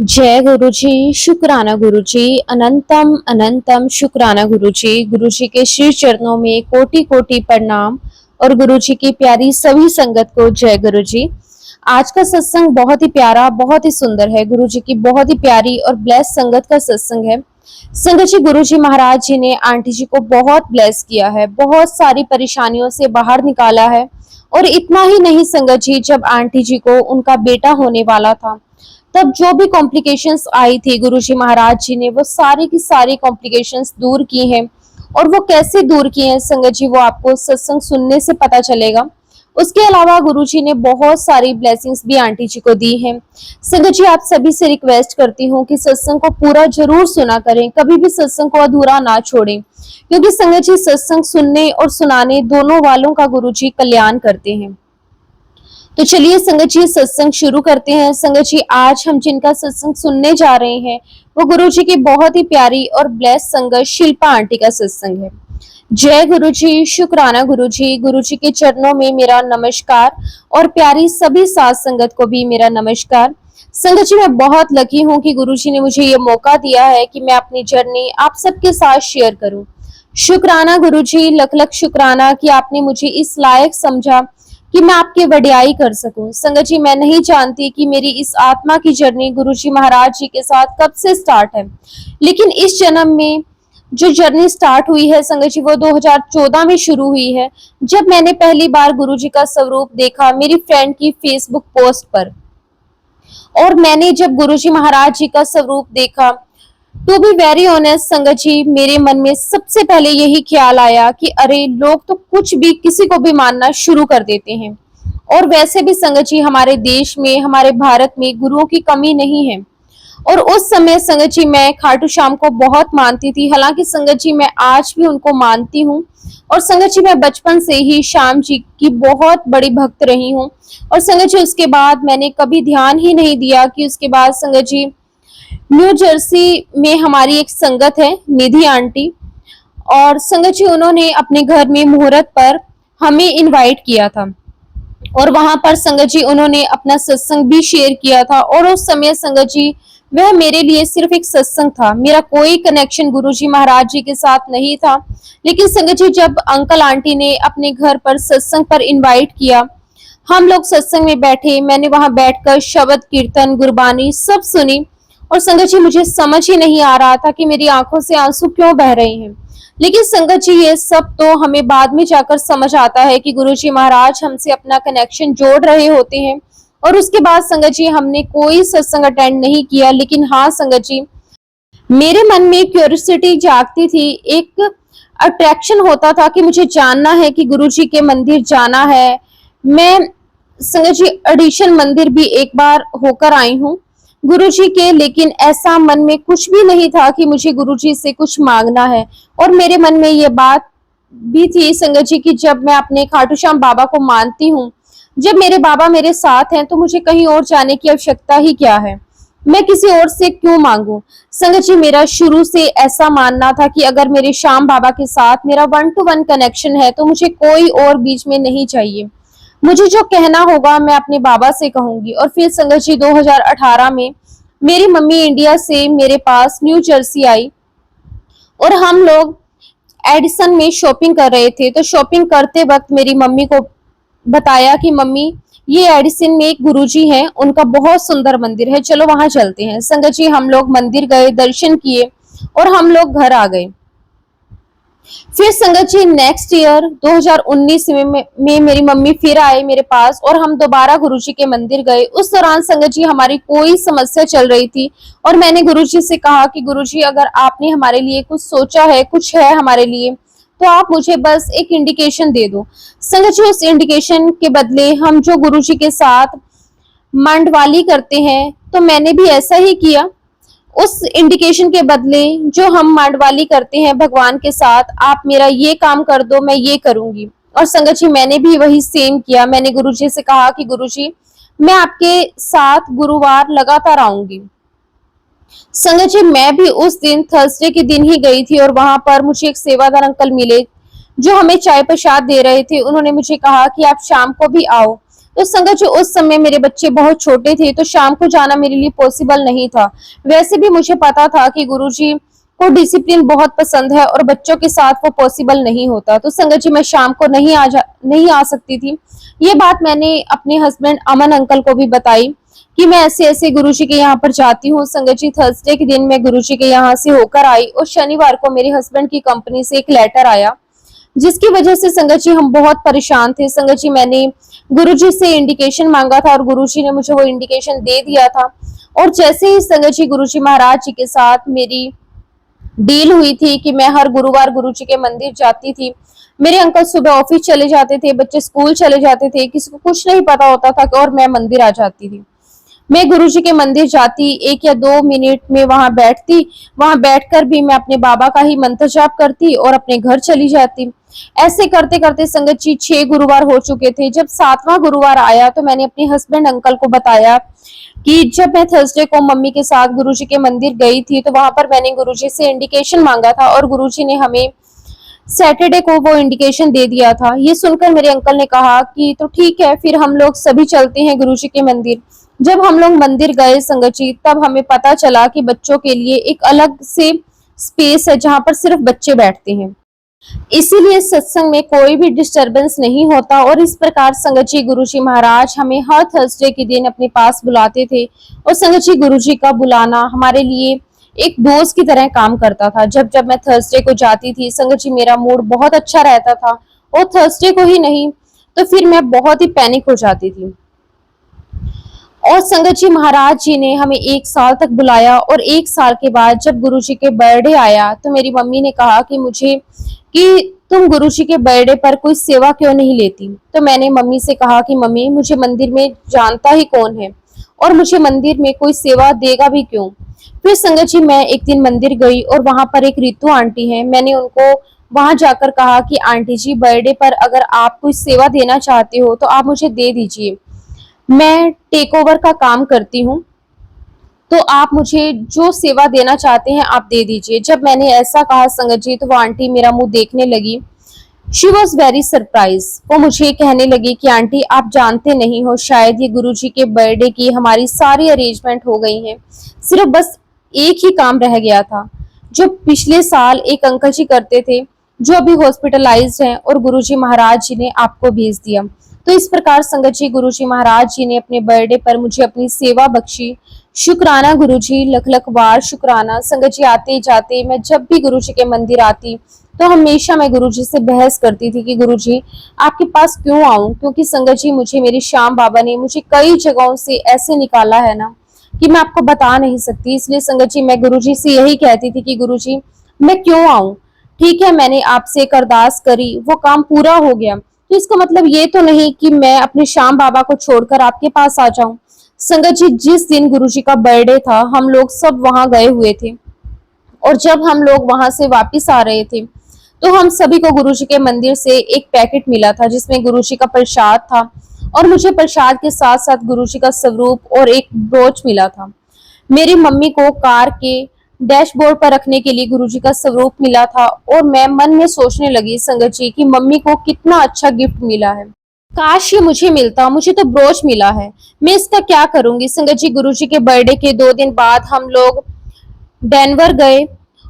जय गुरु जी। शुक्राना गुरु जी। अनंतम अनंतम शुक्राना गुरु जी। गुरु जी के श्री चरणों में कोटि कोटि प्रणाम और गुरु जी की प्यारी सभी संगत को जय गुरु जी। आज का सत्संग बहुत ही प्यारा, बहुत ही सुंदर है। गुरु जी की बहुत ही प्यारी और ब्लेस संगत का सत्संग है। संगत जी, गुरु जी महाराज जी ने आंटी जी को बहुत ब्लेस किया है, बहुत सारी परेशानियों से बाहर निकाला है। और इतना ही नहीं संगत जी, जब आंटी जी को उनका बेटा होने वाला था तब जो भी कॉम्प्लिकेशंस आई थी, गुरुजी महाराज जी ने वो सारी की सारी कॉम्प्लिकेशंस दूर की हैं। और वो कैसे दूर की हैं संगत जी, वो आपको सत्संग सुनने से पता चलेगा। उसके अलावा गुरुजी ने बहुत सारी ब्लेसिंग्स भी आंटी जी को दी हैं। संगत जी, आप सभी से रिक्वेस्ट करती हूँ कि सत्संग को पूरा जरूर सुना करें, कभी भी सत्संग को अधूरा ना छोड़ें, क्योंकि संगत जी सत्संग सुनने और सुनाने दोनों वालों का गुरुजी कल्याण करते हैं। तो चलिए संगत जी सत्संग शुरू करते हैं। संगत जी, आज हम जिनका सत्संग सुनने जा रहे हैं वो गुरु जी की बहुत ही प्यारी और ब्लेस संगत शिल्पा आंटी का सत्संग है। जय गुरु जी। शुक्राना गुरु जी। गुरु जी के चरणों में मेरा नमस्कार और प्यारी सभी साथ संगत को भी मेरा नमस्कार। संगत जी, मैं बहुत लकी हूँ कि गुरु जी ने मुझे ये मौका दिया है कि मैं अपनी जर्नी आप सबके साथ शेयर करूं। शुक्राना गुरु जी, लख लख शुक्राना कि आपने मुझे इस लायक समझा कि मैं आपकी वडियाई कर सकूं। संगत जी, मैं नहीं जानती कि मेरी इस आत्मा की जर्नी गुरु जी महाराज जी के साथ कब से स्टार्ट है, लेकिन इस जन्म में जो जर्नी स्टार्ट हुई है संगत जी, वो 2014 में शुरू हुई है, जब मैंने पहली बार गुरु जी का स्वरूप देखा मेरी फ्रेंड की फेसबुक पोस्ट पर। और मैंने जब गुरु जी महाराज जी का स्वरूप देखा, टू बी वेरी ऑनेस्ट संगत जी, मेरे मन में सबसे पहले यही ख्याल आया कि अरे, लोग तो कुछ भी किसी को भी मानना शुरू कर देते हैं। और वैसे भी संगत जी, हमारे देश में, हमारे भारत में गुरुओं की कमी नहीं है। और उस समय संगत जी मैं खाटू श्याम को बहुत मानती थी। हालांकि संगत जी मैं आज भी उनको मानती हूँ। और संगत जी मैं बचपन से ही श्याम जी की बहुत बड़ी भक्त रही हूँ। और संगत जी उसके बाद मैंने कभी ध्यान ही नहीं दिया कि उसके बाद संगत जी न्यू जर्सी में हमारी एक संगत है, निधि आंटी, और संगत जी उन्होंने अपने घर में मुहूर्त पर हमें इनवाइट किया था। और वहां पर संगत जी उन्होंने अपना सत्संग भी शेयर किया था। और उस समय संगत जी वह मेरे लिए सिर्फ एक सत्संग था, मेरा कोई कनेक्शन गुरुजी महाराज जी के साथ नहीं था। लेकिन संगत जी जब अंकल आंटी ने अपने घर पर सत्संग पर इनवाइट किया, हम लोग सत्संग में बैठे, मैंने वहां बैठकर शब्द कीर्तन गुरबानी सब सुनी। और संगत जी मुझे समझ ही नहीं आ रहा था कि मेरी आंखों से आंसू क्यों बह रहे हैं। लेकिन संगत जी ये सब तो हमें बाद में जाकर समझ आता है कि गुरुजी महाराज हमसे अपना कनेक्शन जोड़ रहे होते हैं। और उसके बाद संगत जी हमने कोई सत्संग अटेंड नहीं किया। लेकिन हाँ संगत जी, मेरे मन में क्यूरियोसिटी जागती थी, एक अट्रैक्शन होता था कि मुझे जानना है कि गुरुजी के मंदिर जाना है। मैं संगत जी एडिशन मंदिर भी एक बार होकर आई हूँ गुरुजी के, लेकिन ऐसा मन में कुछ भी नहीं था कि मुझे गुरुजी से कुछ मांगना है। और मेरे मन में ये बात भी थी संगत जी कि जब मैं अपने खाटू श्याम बाबा को मानती हूँ, जब मेरे बाबा मेरे साथ हैं, तो मुझे कहीं और जाने की आवश्यकता ही क्या है, मैं किसी और से क्यों मांगू। संगत जी मेरा शुरू से ऐसा मानना था कि अगर मेरे श्याम बाबा के साथ मेरा 1-to-1 कनेक्शन है तो मुझे कोई और बीच में नहीं चाहिए। मुझे जो कहना होगा मैं अपने बाबा से कहूंगी। और फिर संगत जी 2018 में मेरी मम्मी इंडिया से मेरे पास न्यू जर्सी आई और हम लोग एडिसन में शॉपिंग कर रहे थे। तो शॉपिंग करते वक्त मेरी मम्मी को बताया कि मम्मी, ये एडिसन में एक गुरुजी हैं, उनका बहुत सुंदर मंदिर है, चलो वहां चलते हैं। संगत जी हम लोग मंदिर गए, दर्शन किए और हम लोग घर आ गए। फिर संगत जी नेक्स्ट ईयर 2019 में मेरी मम्मी फिर आए मेरे पास और हम दोबारा गुरुजी के मंदिर गए। उस दौरान संगत जी हमारी कोई समस्या चल रही थी और मैंने गुरुजी से कहा कि गुरुजी, अगर आपने हमारे लिए कुछ सोचा है, कुछ है हमारे लिए, तो आप मुझे बस एक इंडिकेशन दे दो। संगत जी उस इंडिकेशन के बदले हम जो गुरुजी के साथ मंडवाली करते हैं, तो मैंने भी ऐसा ही किया। उस इंडिकेशन के बदले जो हम मांडवाली करते हैं भगवान के साथ, आप मेरा ये काम कर दो, मैं ये करूंगी। और संगत जी मैंने भी वही सेम किया। मैंने गुरुजी से कहा कि गुरुजी, मैं आपके साथ गुरुवार लगातार आऊंगी। संगत जी मैं भी उस दिन थर्सडे के दिन ही गई थी और वहां पर मुझे एक सेवादार अंकल मिले जो हमें चाय प्रसाद दे रहे थे। उन्होंने मुझे कहा कि आप शाम को भी आओ। तो संगत जी उस समय मेरे बच्चे बहुत छोटे थे, तो शाम को जाना मेरे लिए पॉसिबल नहीं था। वैसे भी मुझे पता था कि गुरुजी को डिसिप्लिन बहुत पसंद है और बच्चों के साथ वो पॉसिबल नहीं होता। तो संगत जी मैं शाम को नहीं आ सकती थी। ये बात मैंने अपने हस्बैंड अमन अंकल को भी बताई कि मैं ऐसे ऐसे गुरुजी के यहाँ पर जाती हूँ। संगत जी थर्सडे के दिन मैं गुरुजी के यहाँ से होकर आई और शनिवार को मेरे हस्बैंड की कंपनी से एक लेटर आया, जिसकी वजह से संगत जी हम बहुत परेशान थे। संगत जी मैंने गुरुजी से इंडिकेशन मांगा था और गुरुजी ने मुझे वो इंडिकेशन दे दिया था। और जैसे ही संगत जी गुरुजी महाराज जी के साथ मेरी डील हुई थी कि मैं हर गुरुवार गुरुजी के मंदिर जाती थी। मेरे अंकल सुबह ऑफिस चले जाते थे, बच्चे स्कूल चले जाते थे, किसी को कुछ नहीं पता होता था और मैं मंदिर आ जाती थी। मैं गुरुजी के मंदिर जाती, 1 या 2 मिनट में वहां बैठती, वहां बैठकर भी मैं अपने बाबा का ही मंत्र जाप करती और अपने घर चली जाती। ऐसे करते करते संगत जी 6 गुरुवार हो चुके थे। जब 7वां गुरुवार आया तो मैंने अपने हस्बैंड अंकल को बताया कि जब मैं थर्सडे को मम्मी के साथ गुरुजी के मंदिर गई थी तो वहां पर मैंने गुरुजी से इंडिकेशन मांगा था और गुरुजी ने हमें सैटरडे को वो इंडिकेशन दे दिया था। ये सुनकर मेरे अंकल ने कहा कि तो ठीक है, फिर हम लोग सभी चलते हैं गुरुजी के मंदिर। जब हम लोग मंदिर गए संगत जी, तब हमें पता चला कि बच्चों के लिए एक अलग से स्पेस है जहां पर सिर्फ बच्चे बैठते हैं, इसीलिए सत्संग में कोई भी डिस्टरबेंस नहीं होता। और इस प्रकार संगत जी गुरुजी महाराज हमें हर थर्सडे के दिन अपने पास बुलाते थे और संगत जी गुरुजी का बुलाना हमारे लिए एक डोज की तरह काम करता था। जब जब मैं थर्सडे को जाती थी संगत जी मेरा मूड बहुत अच्छा रहता था, और थर्सडे को ही नहीं तो फिर मैं बहुत ही पैनिक हो जाती थी। और संगत जी महाराज जी ने हमें 1 साल तक बुलाया और 1 साल के बाद जब गुरुजी के बर्थडे आया तो मेरी मम्मी ने कहा कि मुझे कि तुम गुरुजी के बर्थडे पर कोई सेवा क्यों नहीं लेती। तो मैंने मम्मी से कहा कि मम्मी मुझे मंदिर में जानता ही कौन है और मुझे मंदिर में कोई सेवा देगा भी क्यों। फिर संगत जी मैं एक दिन मंदिर गई और वहां पर एक रितु आंटी है, मैंने उनको वहां जाकर कहा कि आंटी जी बर्थडे पर अगर आप कोई सेवा देना चाहते हो तो आप मुझे दे दीजिए, मैं टेक ओवर का काम करती हूँ, तो आप मुझे जो सेवा देना चाहते हैं आप दे दीजिए। जब मैंने ऐसा कहा संगत जी तो वो आंटी मेरा मुंह देखने लगी। She was very surprise. वो मुझे कहने लगी कि आंटी आप जानते नहीं हो, शायद ये गुरुजी के बर्थडे की हमारी सारी अरेंजमेंट हो गई हैं, सिर्फ बस एक ही काम रह गया था जो पिछले साल एक अंकल जी करते थे जो अभी हॉस्पिटलाइज्ड हैं और गुरुजी महाराज जी ने आपको भेज दिया। तो इस प्रकार संगत जी गुरुजी महाराज जी ने अपने बर्थडे पर मुझे अपनी सेवा बख्शी। शुक्राना गुरुजी, लख लख बार शुक्राना। संगत जी आते जाते मैं जब भी गुरुजी के मंदिर आती तो हमेशा मैं गुरुजी से बहस करती थी कि गुरुजी आपके पास क्यों आऊं, क्योंकि संगत जी मुझे मेरे श्याम बाबा ने मुझे कई जगहों से ऐसे निकाला है ना कि मैं आपको बता नहीं सकती। इसलिए संगत जी मैं गुरुजी से यही कहती थी कि गुरुजी मैं क्यों आऊं, ठीक है मैंने आपसे एक अरदास करी, वो काम पूरा हो गया, तो इसका मतलब ये तो नहीं कि मैं अपने श्याम बाबा को छोड़कर आपके पास आ जाऊं। संगत जी जिस दिन गुरुजी का बर्थडे था हम लोग सब वहां गए हुए थे और जब हम लोग वहां से वापस आ रहे थे तो हम सभी को गुरुजी के मंदिर से एक पैकेट मिला था जिसमें गुरुजी का प्रसाद था और मुझे प्रसाद के साथ साथ गुरुजी का स्वरूप और एक ब्रोच मिला था। मेरी मम्मी को कार के डैशबोर्ड पर रखने के लिए गुरुजी का स्वरूप मिला था और मैं मन में सोचने लगी संगत जी कि मम्मी को कितना अच्छा गिफ्ट मिला है, काश ये मुझे मिलता, मुझे तो ब्रोच मिला है, मैं इसका क्या करूंगी। संगत जी गुरुजी के बर्थडे के 2 दिन बाद हम लोग डेनवर गए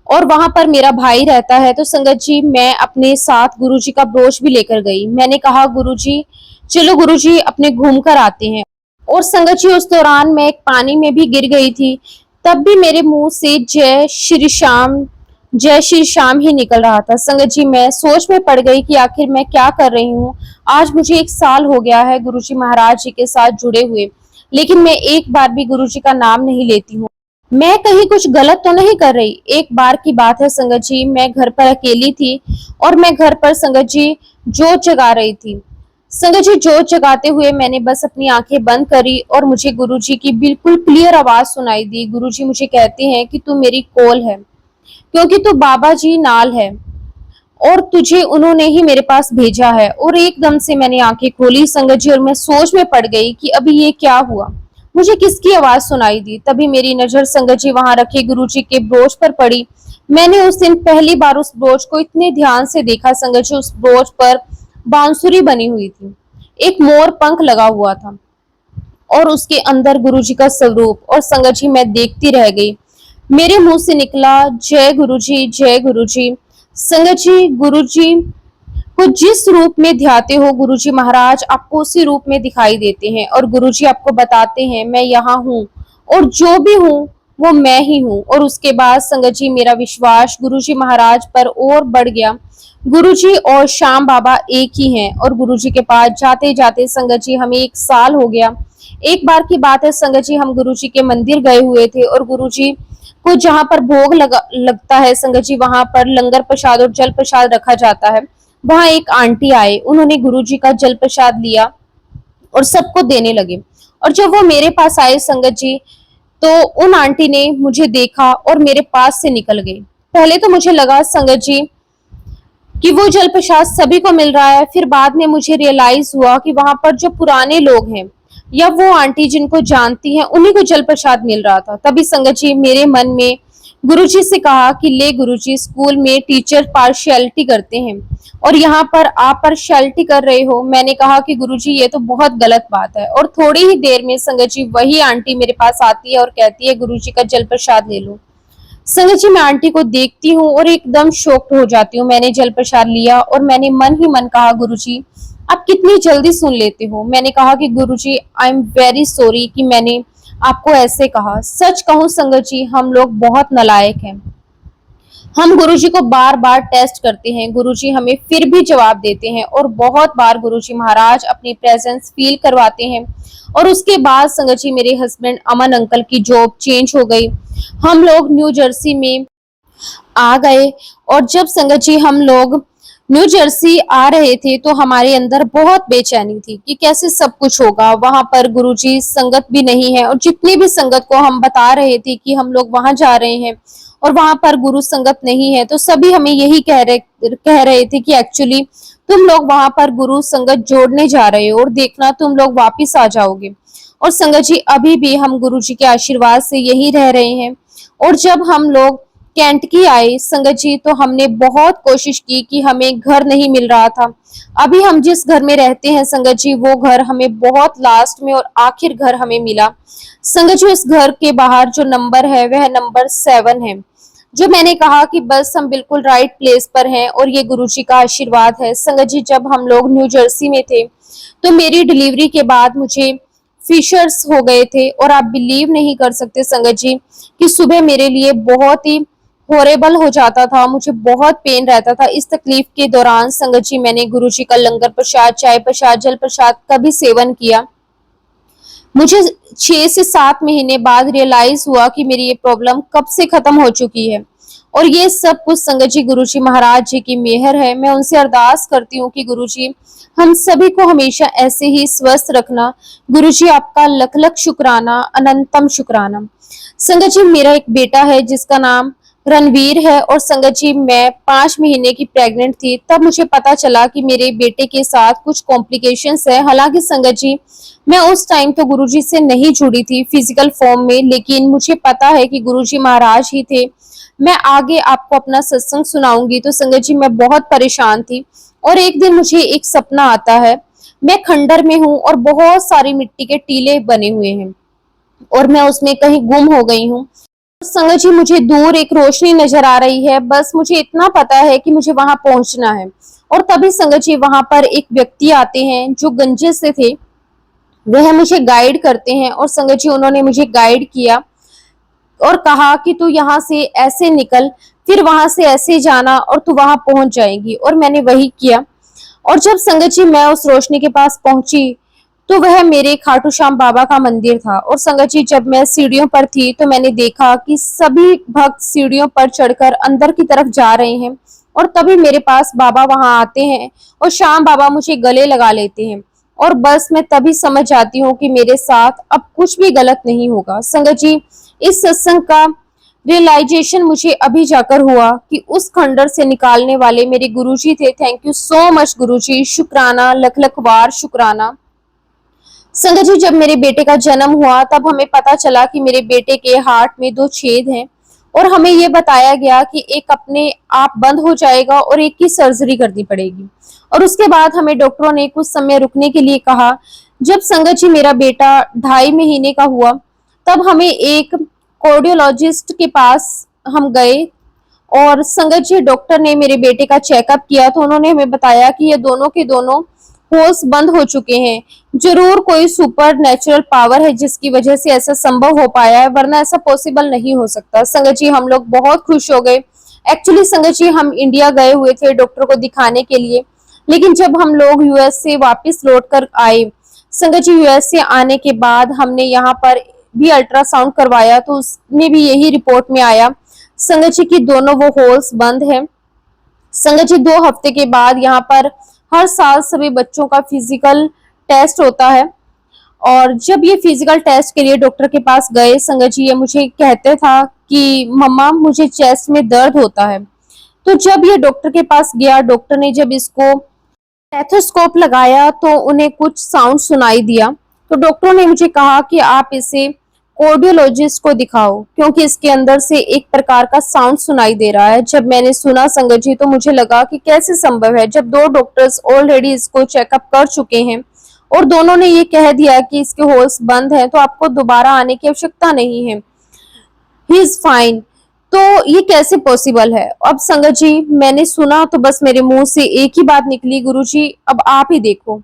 और वहां पर मेरा भाई रहता है, तो संगत जी मैं अपने साथ गुरुजी का ब्रोच भी लेकर गई। मैंने कहा गुरुजी चलो गुरुजी अपने घूम कर आते हैं। और संगत जी उस दौरान मैं एक पानी में भी गिर गई थी, तब भी मेरे मुंह से जय श्री श्याम ही निकल रहा था। संगत जी मैं सोच में पड़ गई कि आखिर मैं क्या कर रही हूँ। आज मुझे 1 साल हो गया है गुरुजी महाराज जी के साथ जुड़े हुए, लेकिन मैं एक बार भी गुरुजी का नाम नहीं लेती हूँ। मैं कहीं कुछ गलत तो नहीं कर रही। एक बार की बात है संगत जी, मैं घर पर अकेली थी और मैं घर पर संगत जी जोत जगा रही थी। संगत जी जोत जगाते हुए मैंने बस अपनी आंखें बंद करी और मुझे गुरुजी की बिल्कुल क्लियर आवाज सुनाई दी। गुरुजी मुझे कहते हैं कि तू मेरी कोल है, क्योंकि तू बाबा जी नाल है और तुझे उन्होंने ही मेरे पास भेजा है। और एकदम से मैंने आंखें खोली संगत जी और मैं सोच में पड़ गई कि अभी ये क्या हुआ, मुझे किसकी आवाज सुनाई दी। तभी मेरी नजर संगत जी वहां रखे गुरुजी के ब्रोच पर पड़ी। मैंने उस दिन पहली बार उस ब्रोच को इतने ध्यान से देखा। संगत जी उस ब्रोच पर बांसुरी बनी हुई थी। एक मोर पंख लगा हुआ था और उसके अंदर गुरुजी का स्वरूप। और संगत जी मैं देखती रह गई। मेरे मुंह से निकला जय गुरुजी, जय गुरुजी। संगत जी गुरुजी को जिस रूप में ध्याते हो गुरुजी महाराज आपको उसी रूप में दिखाई देते हैं और गुरुजी आपको बताते हैं मैं यहाँ हूँ और जो भी हूँ वो मैं ही हूँ। और उसके बाद संगत जी मेरा विश्वास गुरुजी महाराज पर और बढ़ गया। गुरुजी और श्याम बाबा एक ही हैं और गुरुजी के पास जाते जाते संगत जी हमें 1 साल हो गया। एक बार की बात है संगत जी, हम गुरुजी के मंदिर गए हुए थे और गुरुजी को जहाँ पर भोग लगता है संगत जी, वहां पर लंगर प्रसाद और जल प्रसाद रखा जाता है। वहां एक आंटी आए, उन्होंने गुरुजी का जल प्रसाद लिया और सबको देने लगे। और जब वो मेरे पास आए संगत जी, तो उन आंटी ने मुझे देखा और मेरे पास से निकल गई। पहले तो मुझे लगा संगत जी कि वो जल प्रसाद सभी को मिल रहा है, फिर बाद में मुझे रियलाइज हुआ कि वहां पर जो पुराने लोग हैं या वो आंटी जिनको जानती हैं उन्हीं को जल प्रसाद मिल रहा था। तभी संगत जी मेरे मन में गुरुजी से कहा कि ले गुरुजी, स्कूल में टीचर पार्शियलिटी करते हैं और यहाँ पर आप पार्शियलिटी कर रहे हो। मैंने कहा कि गुरुजी ये तो बहुत गलत बात है। और थोड़ी ही देर में संगत जी वही आंटी मेरे पास आती है और कहती है गुरुजी का जल प्रसाद ले लो। संगत जी मैं आंटी को देखती हूँ और एकदम शॉक्ड हो जाती हूँ। मैंने जल प्रसाद लिया और मैंने मन ही मन कहा गुरुजी आप कितनी जल्दी सुन लेते हो। मैंने कहा कि गुरुजी आई एम वेरी सॉरी कि मैंने आपको ऐसे कहा। सच कहूं संगत जी हम लोग बहुत नालायक हैं। हम गुरुजी को बार बार टेस्ट करते हैं, गुरुजी हमें फिर भी जवाब देते हैं और बहुत बार गुरुजी महाराज अपनी प्रेजेंस फील करवाते हैं। और उसके बाद संगत जी मेरे हस्बैंड अमन अंकल की जॉब चेंज हो गई। हम लोग न्यू जर्सी में आ गए और जब संगत जी हम लोग न्यू जर्सी आ रहे थे तो हमारे अंदर बहुत बेचैनी थी कि कैसे सब कुछ होगा। वहां पर गुरुजी संगत भी नहीं है और जितनी भी संगत को हम बता रहे थे कि हम लोग वहां जा रहे हैं और वहां पर गुरु संगत नहीं है, तो सभी हमें यही कह रहे थे कि एक्चुअली तुम लोग वहां पर गुरु संगत जोड़ने जा रहे हो और देखना तुम लोग वापिस आ जाओगे। और संगत जी अभी भी हम गुरु जी के आशीर्वाद से यही रह रहे हैं। और जब हम लोग कैंट की आए संगत जी, तो हमने बहुत कोशिश की कि हमें घर नहीं मिल रहा था। अभी हम जिस घर में रहते हैं संगत जी, वो घर हमें बहुत लास्ट में और आखिर घर हमें मिला। संगत जी उस घर के बाहर जो नंबर है वह नंबर 7 है। जो मैंने कहा कि बस हम बिल्कुल राइट प्लेस पर हैं और ये गुरुजी का आशीर्वाद है। संगत जी जब हम लोग न्यू जर्सी में थे तो मेरी डिलीवरी के बाद मुझे फिशर्स हो गए थे और आप बिलीव नहीं कर सकते संगत जी कि सुबह मेरे लिए बहुत ही हॉरेबल हो जाता था, मुझे बहुत पेन रहता था। इस तकलीफ के दौरान संगत जी मैंने गुरुजी का लंगर प्रसाद, चाय प्रसाद, जल प्रसाद का भी सेवन किया। मुझे 6 से 7 महीने बाद रियलाइज हुआ कि मेरी ये प्रॉब्लम कब से खत्म हो चुकी है। और ये सब कुछ संगत जी गुरुजी महाराज जी की मेहर है। मैं उनसे अरदास करती हूँ कि गुरुजी हम सभी को हमेशा ऐसे ही स्वस्थ रखना। गुरुजी आपका लख लख शुक्राना, अनंतम शुक्राना। संगत जी मेरा एक बेटा है जिसका नाम रणवीर है। और संगत जी मैं 5 महीने की प्रेग्नेंट थी, तब मुझे पता चला कि मेरे बेटे के साथ कुछ कॉम्प्लिकेशंस है। हालांकि संगत जी मैं उस टाइम तो गुरुजी से नहीं जुड़ी थी फिजिकल फॉर्म में, लेकिन मुझे पता है कि गुरुजी महाराज ही थे। मैं आगे आपको अपना सत्संग सुनाऊंगी। तो संगत जी मैं बहुत परेशान थी और एक दिन मुझे एक सपना आता है। मैं खंडर में हूँ और बहुत सारी मिट्टी के टीले बने हुए हैं और मैं उसमें कहीं गुम हो गई हूँ। संगत जी मुझे दूर एक रोशनी नजर आ रही है, बस मुझे इतना पता है कि मुझे वहां पहुंचना है। और तभी संगत जी वहां पर एक व्यक्ति आते हैं जो गंजे से थे, वह मुझे गाइड करते हैं। और संगत जी उन्होंने मुझे गाइड किया और कहा कि तू यहाँ से ऐसे निकल, फिर वहां से ऐसे जाना और तू वहां पहुंच जाएगी। और मैंने वही किया। और जब संगत जी मैं उस रोशनी के पास पहुंची तो वह मेरे खाटू श्याम बाबा का मंदिर था। और संगत जी जब मैं सीढ़ियों पर थी तो मैंने देखा कि सभी भक्त सीढ़ियों पर चढ़कर अंदर की तरफ जा रहे हैं। और तभी मेरे पास बाबा वहां आते हैं और श्याम बाबा मुझे गले लगा लेते हैं। और बस मैं तभी समझ जाती हूँ कि मेरे साथ अब कुछ भी गलत नहीं होगा। संगत जी इस सत्संग का रियलाइजेशन मुझे अभी जाकर हुआ कि उस खंडर से निकालने वाले मेरे गुरुजी थे। थैंक यू सो मच गुरुजी, शुक्राना, लख लख बार शुक्राना। संगत जी जब मेरे बेटे का जन्म हुआ तब हमें पता चला कि मेरे बेटे के हार्ट में 2 छेद हैं और हमें ये बताया गया कि एक अपने आप बंद हो जाएगा और एक की सर्जरी करनी पड़ेगी। और उसके बाद हमें डॉक्टरों ने कुछ समय रुकने के लिए कहा। जब संगत जी मेरा बेटा 2.5 महीने का हुआ, तब हमें एक कार्डियोलॉजिस्ट के पास हम गए और संगत जी डॉक्टर ने मेरे बेटे का चेकअप किया तो उन्होंने हमें बताया कि ये दोनों के दोनों होल्स बंद हो चुके हैं। जरूर कोई सुपर नेचुरल पावर है जिसकी वजह से ऐसा संभव हो पाया है, वरना ऐसा पॉसिबल नहीं हो सकता। संगत जी हम लोग बहुत खुश हो गए। एक्चुअली संगत जी हम इंडिया गए हुए थे डॉक्टर को दिखाने के लिए, लेकिन जब हम लोग यूएस से वापस लौट कर आए, संगत जी यूएस से आने के बाद हमने यहाँ पर भी अल्ट्रासाउंड करवाया तो उसमें भी यही रिपोर्ट में आया संगत जी की दोनों वो होल्स बंद हैं। संगत जी 2 हफ्ते के बाद यहाँ पर हर साल सभी बच्चों का फिजिकल टेस्ट होता है और जब ये फिजिकल टेस्ट के लिए डॉक्टर के पास गए, संगत जी ये मुझे कहते था कि मम्मा मुझे चेस्ट में दर्द होता है। तो जब ये डॉक्टर के पास गया, डॉक्टर ने जब इसको स्टेथोस्कोप लगाया तो उन्हें कुछ साउंड सुनाई दिया। तो डॉक्टरों ने मुझे कहा कि आप इसे कार्डियोलॉजिस्ट को दिखाओ क्योंकि इसके अंदर से एक प्रकार का साउंड सुनाई दे रहा है। जब मैंने सुना संगत जी तो मुझे लगा कि कैसे संभव है जब 2 डॉक्टर्स ऑलरेडी इसको चेकअप कर चुके हैं और दोनों ने ये कह दिया कि इसके होल्स बंद हैं तो आपको दोबारा आने की आवश्यकता नहीं है, ही इज फाइन। तो ये कैसे पॉसिबल है? अब संगत जी मैंने सुना तो बस मेरे मुंह से एक ही बात निकली, गुरुजी अब आप ही देखो,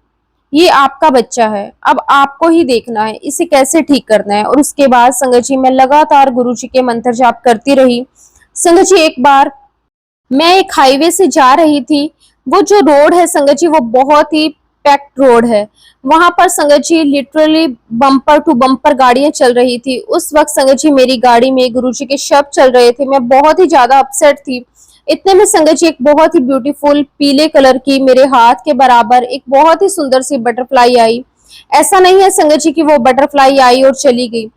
ये आपका बच्चा है, अब आपको ही देखना है इसे कैसे ठीक करना है। और उसके बाद संगत जी मैं लगातार गुरुजी के मंत्र जाप करती रही। संगत जी एक बार मैं एक हाईवे से जा रही थी, वो जो रोड है संगत जी वो बहुत ही पैक्ड रोड है। वहां पर संगत जी लिटरली बम्पर टू बम्पर गाड़ियां चल रही थी। उस वक्त संगत जी मेरी गाड़ी में गुरुजी के शब्द चल रहे थे। मैं बहुत ही ज्यादा अपसेट थी। इतने में संगत जी एक बहुत ही ब्यूटीफुल पीले कलर की मेरे हाथ के बराबर एक बहुत ही सुंदर सी बटरफ्लाई आई। ऐसा नहीं है संगत जी कि वो बटरफ्लाई आई और चली गई,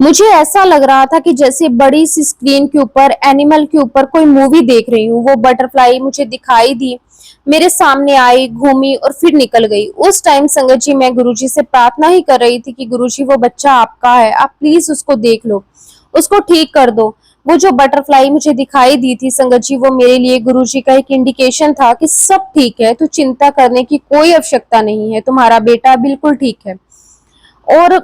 मुझे ऐसा लग रहा था कि जैसे बड़ी सी स्क्रीन के ऊपर एनिमल के ऊपर कोई मूवी देख रही हूँ। वो बटरफ्लाई मुझे दिखाई दी, मेरे सामने आई, घूमी और फिर निकल गई। उस टाइम संगत जी मैं गुरुजी से प्रार्थना ही कर रही थी कि गुरुजी वो बच्चा आपका है, आप प्लीज उसको देख लो, उसको ठीक कर दो। वो जो बटरफ्लाई मुझे दिखाई दी थी संगत जी वो मेरे लिए गुरुजी का एक इंडिकेशन था कि सब ठीक है, तो चिंता करने की कोई आवश्यकता नहीं है, तुम्हारा बेटा बिल्कुल ठीक है। और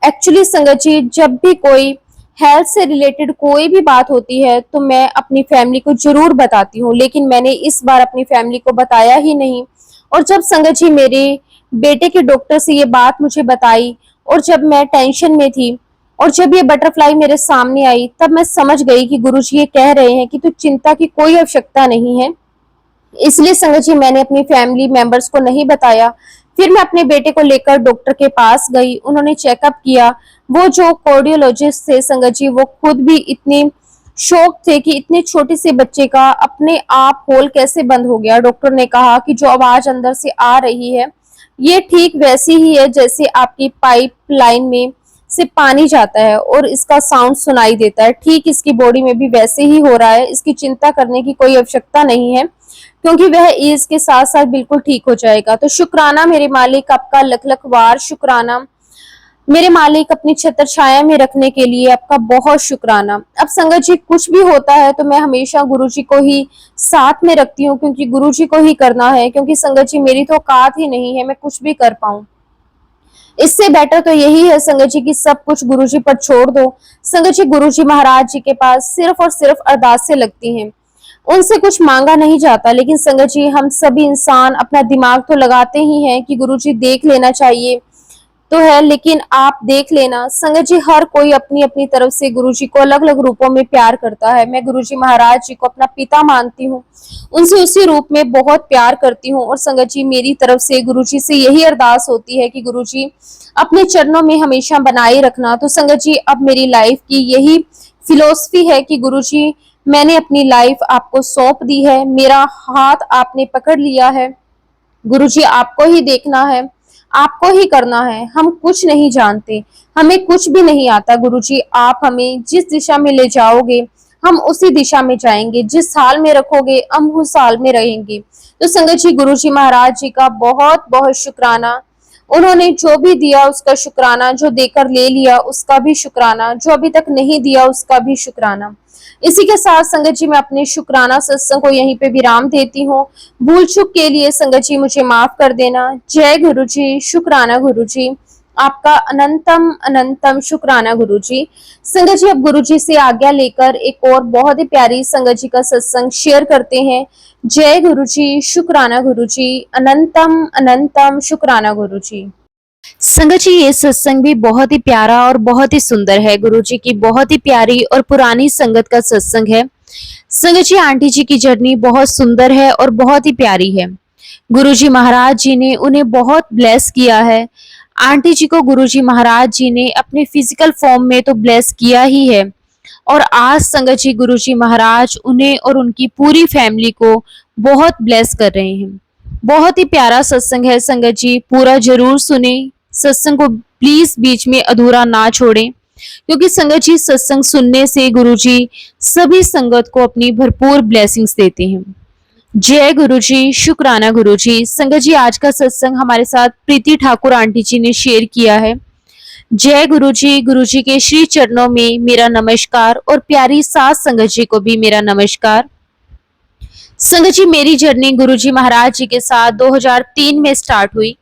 एक्चुअली संगत जी जब भी कोई हेल्थ से रिलेटेड कोई भी बात होती है तो मैं अपनी फैमिली को जरूर बताती हूँ, लेकिन मैंने इस बार अपनी फैमिली को बताया ही नहीं। और जब संगत जी मेरे बेटे के डॉक्टर से ये बात मुझे बताई और जब मैं टेंशन में थी और जब ये बटरफ्लाई मेरे सामने आई तब मैं समझ गई कि गुरुजी ये कह रहे हैं कि तू चिंता की कोई आवश्यकता नहीं है। इसलिए संगत जी मैंने अपनी फैमिली मेंबर्स को नहीं बताया। फिर मैं अपने बेटे को लेकर डॉक्टर के पास गई, उन्होंने चेकअप किया। वो जो कार्डियोलॉजिस्ट थे संगत जी वो खुद भी इतने शौक थे कि इतने छोटे से बच्चे का अपने आप होल कैसे बंद हो गया। डॉक्टर ने कहा कि जो आवाज अंदर से आ रही है ये ठीक वैसी ही है जैसे आपकी पाइप लाइन में से पानी जाता है और इसका साउंड सुनाई देता है, ठीक इसकी बॉडी में भी वैसे ही हो रहा है। इसकी चिंता करने की कोई आवश्यकता नहीं है क्योंकि वह एज के साथ साथ बिल्कुल ठीक हो जाएगा। तो शुक्राना मेरे मालिक, आपका लख लख वार शुक्राना मेरे मालिक, अपनी छत्र छाया में रखने के लिए आपका बहुत शुक्राना। अब संगत जी कुछ भी होता है तो मैं हमेशा गुरुजी को ही साथ में रखती हूँ क्योंकि गुरुजी को ही करना है, क्योंकि संगत जी मेरी तो औकात ही नहीं है मैं कुछ भी कर पाऊं। इससे बेटर तो यही है संगत जी की सब कुछ गुरुजी पर छोड़ दो। संगत जी गुरुजी महाराज जी के पास सिर्फ और सिर्फ अरदास से लगती हैं, उनसे कुछ मांगा नहीं जाता। लेकिन संगत जी हम सभी इंसान अपना दिमाग तो लगाते ही हैं कि गुरुजी देख लेना चाहिए तो है, लेकिन आप देख लेना संगत जी हर कोई अपनी अपनी तरफ से गुरुजी को अलग अलग रूपों में प्यार करता है। मैं गुरुजी महाराज जी को अपना पिता मानती हूँ, उनसे उसी रूप में बहुत प्यार करती हूँ। और संगत जी मेरी तरफ से गुरुजी से यही अरदास होती है कि गुरुजी अपने चरणों में हमेशा बनाए रखना। तो संगत जी अब मेरी लाइफ की यही फिलोसफी है कि गुरुजी मैंने अपनी लाइफ आपको सौंप दी है, मेरा हाथ आपने पकड़ लिया है, गुरुजी आपको ही देखना है, आपको ही करना है, हम कुछ नहीं जानते, हमें कुछ भी नहीं आता। गुरुजी आप हमें जिस दिशा में ले जाओगे हम उसी दिशा में जाएंगे, जिस हाल में रखोगे हम उस हाल में रहेंगे। तो संगत जी गुरुजी महाराज जी का बहुत बहुत शुक्राना, उन्होंने जो भी दिया उसका शुक्राना, जो देकर ले लिया उसका भी शुक्राना, जो अभी तक नहीं दिया उसका भी शुक्राना। इसी के साथ संगत जी मैं अपने शुक्राना सत्संग को यहीं पे विराम देती हूँ। भूल चूक के लिए संगत जी मुझे माफ कर देना। जय गुरु जी, शुक्राना गुरु जी, आपका अनंतम अनंतम शुक्राना गुरु जी। संगत जी अब गुरु जी से आज्ञा लेकर एक और बहुत ही प्यारी संगत जी का सत्संग शेयर करते हैं। जय गुरु जी, शुक्राना गुरु जी, अनंतम अनंतम शुक्राना गुरु जी। संगत जी ये सत्संग भी बहुत ही प्यारा और बहुत ही सुंदर है। गुरु जी की बहुत ही प्यारी और पुरानी संगत का सत्संग है। संगत जी आंटी जी की जर्नी बहुत सुंदर है और बहुत ही प्यारी है। गुरु जी महाराज जी ने उन्हें बहुत ब्लेस किया है। आंटी जी को गुरु जी महाराज जी ने अपने फिजिकल फॉर्म में तो ब्लेस किया ही है, और आज संगत जी गुरु जी महाराज उन्हें और उनकी पूरी फैमिली को बहुत ब्लेस कर रहे हैं। बहुत ही प्यारा सत्संग है संगत जी, पूरा जरूर सुने। सत्संग को प्लीज बीच में अधूरा ना छोड़ें, क्योंकि संगत जी सत्संग सुनने से गुरु जी सभी संगत को अपनी भरपूर ब्लेसिंग्स देते हैं। जय गुरु जी, शुक्राना गुरु जी। संगत जी आज का सत्संग हमारे साथ प्रीति ठाकुर आंटी जी ने शेयर किया है। जय गुरु जी के श्री चरणों में मेरा नमस्कार, और प्यारी सास संगत जी को भी मेरा नमस्कार। संगत जी मेरी जर्नी गुरु जी महाराज जी के साथ 2003 में स्टार्ट हुई,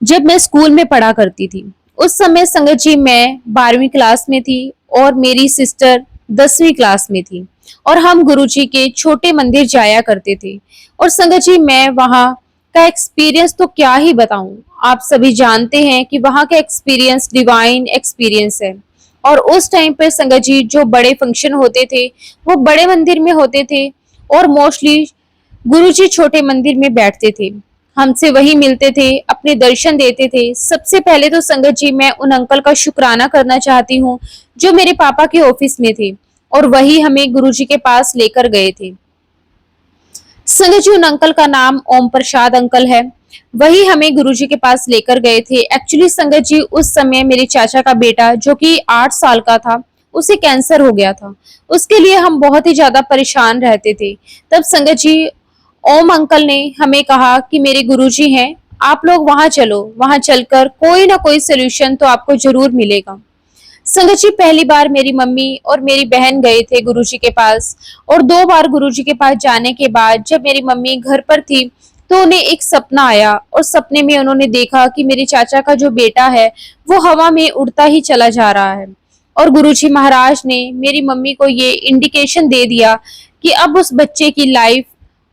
जब मैं स्कूल में पढ़ा करती थी। उस समय संगत जी मैं 12वीं क्लास में थी और मेरी सिस्टर 10वीं क्लास में थी, और हम गुरु जी के छोटे मंदिर जाया करते थे। और संगत जी मैं वहाँ का एक्सपीरियंस तो क्या ही बताऊं, आप सभी जानते हैं कि वहाँ का एक्सपीरियंस डिवाइन एक्सपीरियंस है। और उस टाइम पे संगत जी जो बड़े फंक्शन होते थे वो बड़े मंदिर में होते थे, और मोस्टली गुरु जी छोटे मंदिर में बैठते थे, हमसे वही मिलते थे, अपने दर्शन देते थे। सबसे पहले तो संगत जी मैं उन अंकल का शुक्राना करना चाहती हूँ जो मेरे पापा के ऑफिस में थे, और वही हमें गुरु जी के पास लेकर गए थे। संगत जी उन अंकल का नाम ओम प्रसाद अंकल है, वही हमें गुरु जी के पास लेकर गए थे। एक्चुअली संगत जी उस समय मेरे चाचा का बेटा जो कि 8 साल का था, उसे कैंसर हो गया था। उसके लिए हम बहुत ही ज्यादा परेशान रहते थे। तब संगत जी ओम अंकल ने हमें कहा कि मेरे गुरुजी हैं, आप लोग वहां चलो, वहां चलकर कोई ना कोई सोल्यूशन तो आपको जरूर मिलेगा। संगत जी पहली बार मेरी मम्मी और मेरी बहन गए थे गुरुजी के पास, और 2 बार गुरुजी के पास जाने के बाद जब मेरी मम्मी घर पर थी तो उन्हें एक सपना आया, और सपने में उन्होंने देखा कि मेरे चाचा का जो बेटा है वो हवा में उड़ता ही चला जा रहा है। और गुरुजी महाराज ने मेरी मम्मी को ये इंडिकेशन दे दिया कि अब उस बच्चे की लाइफ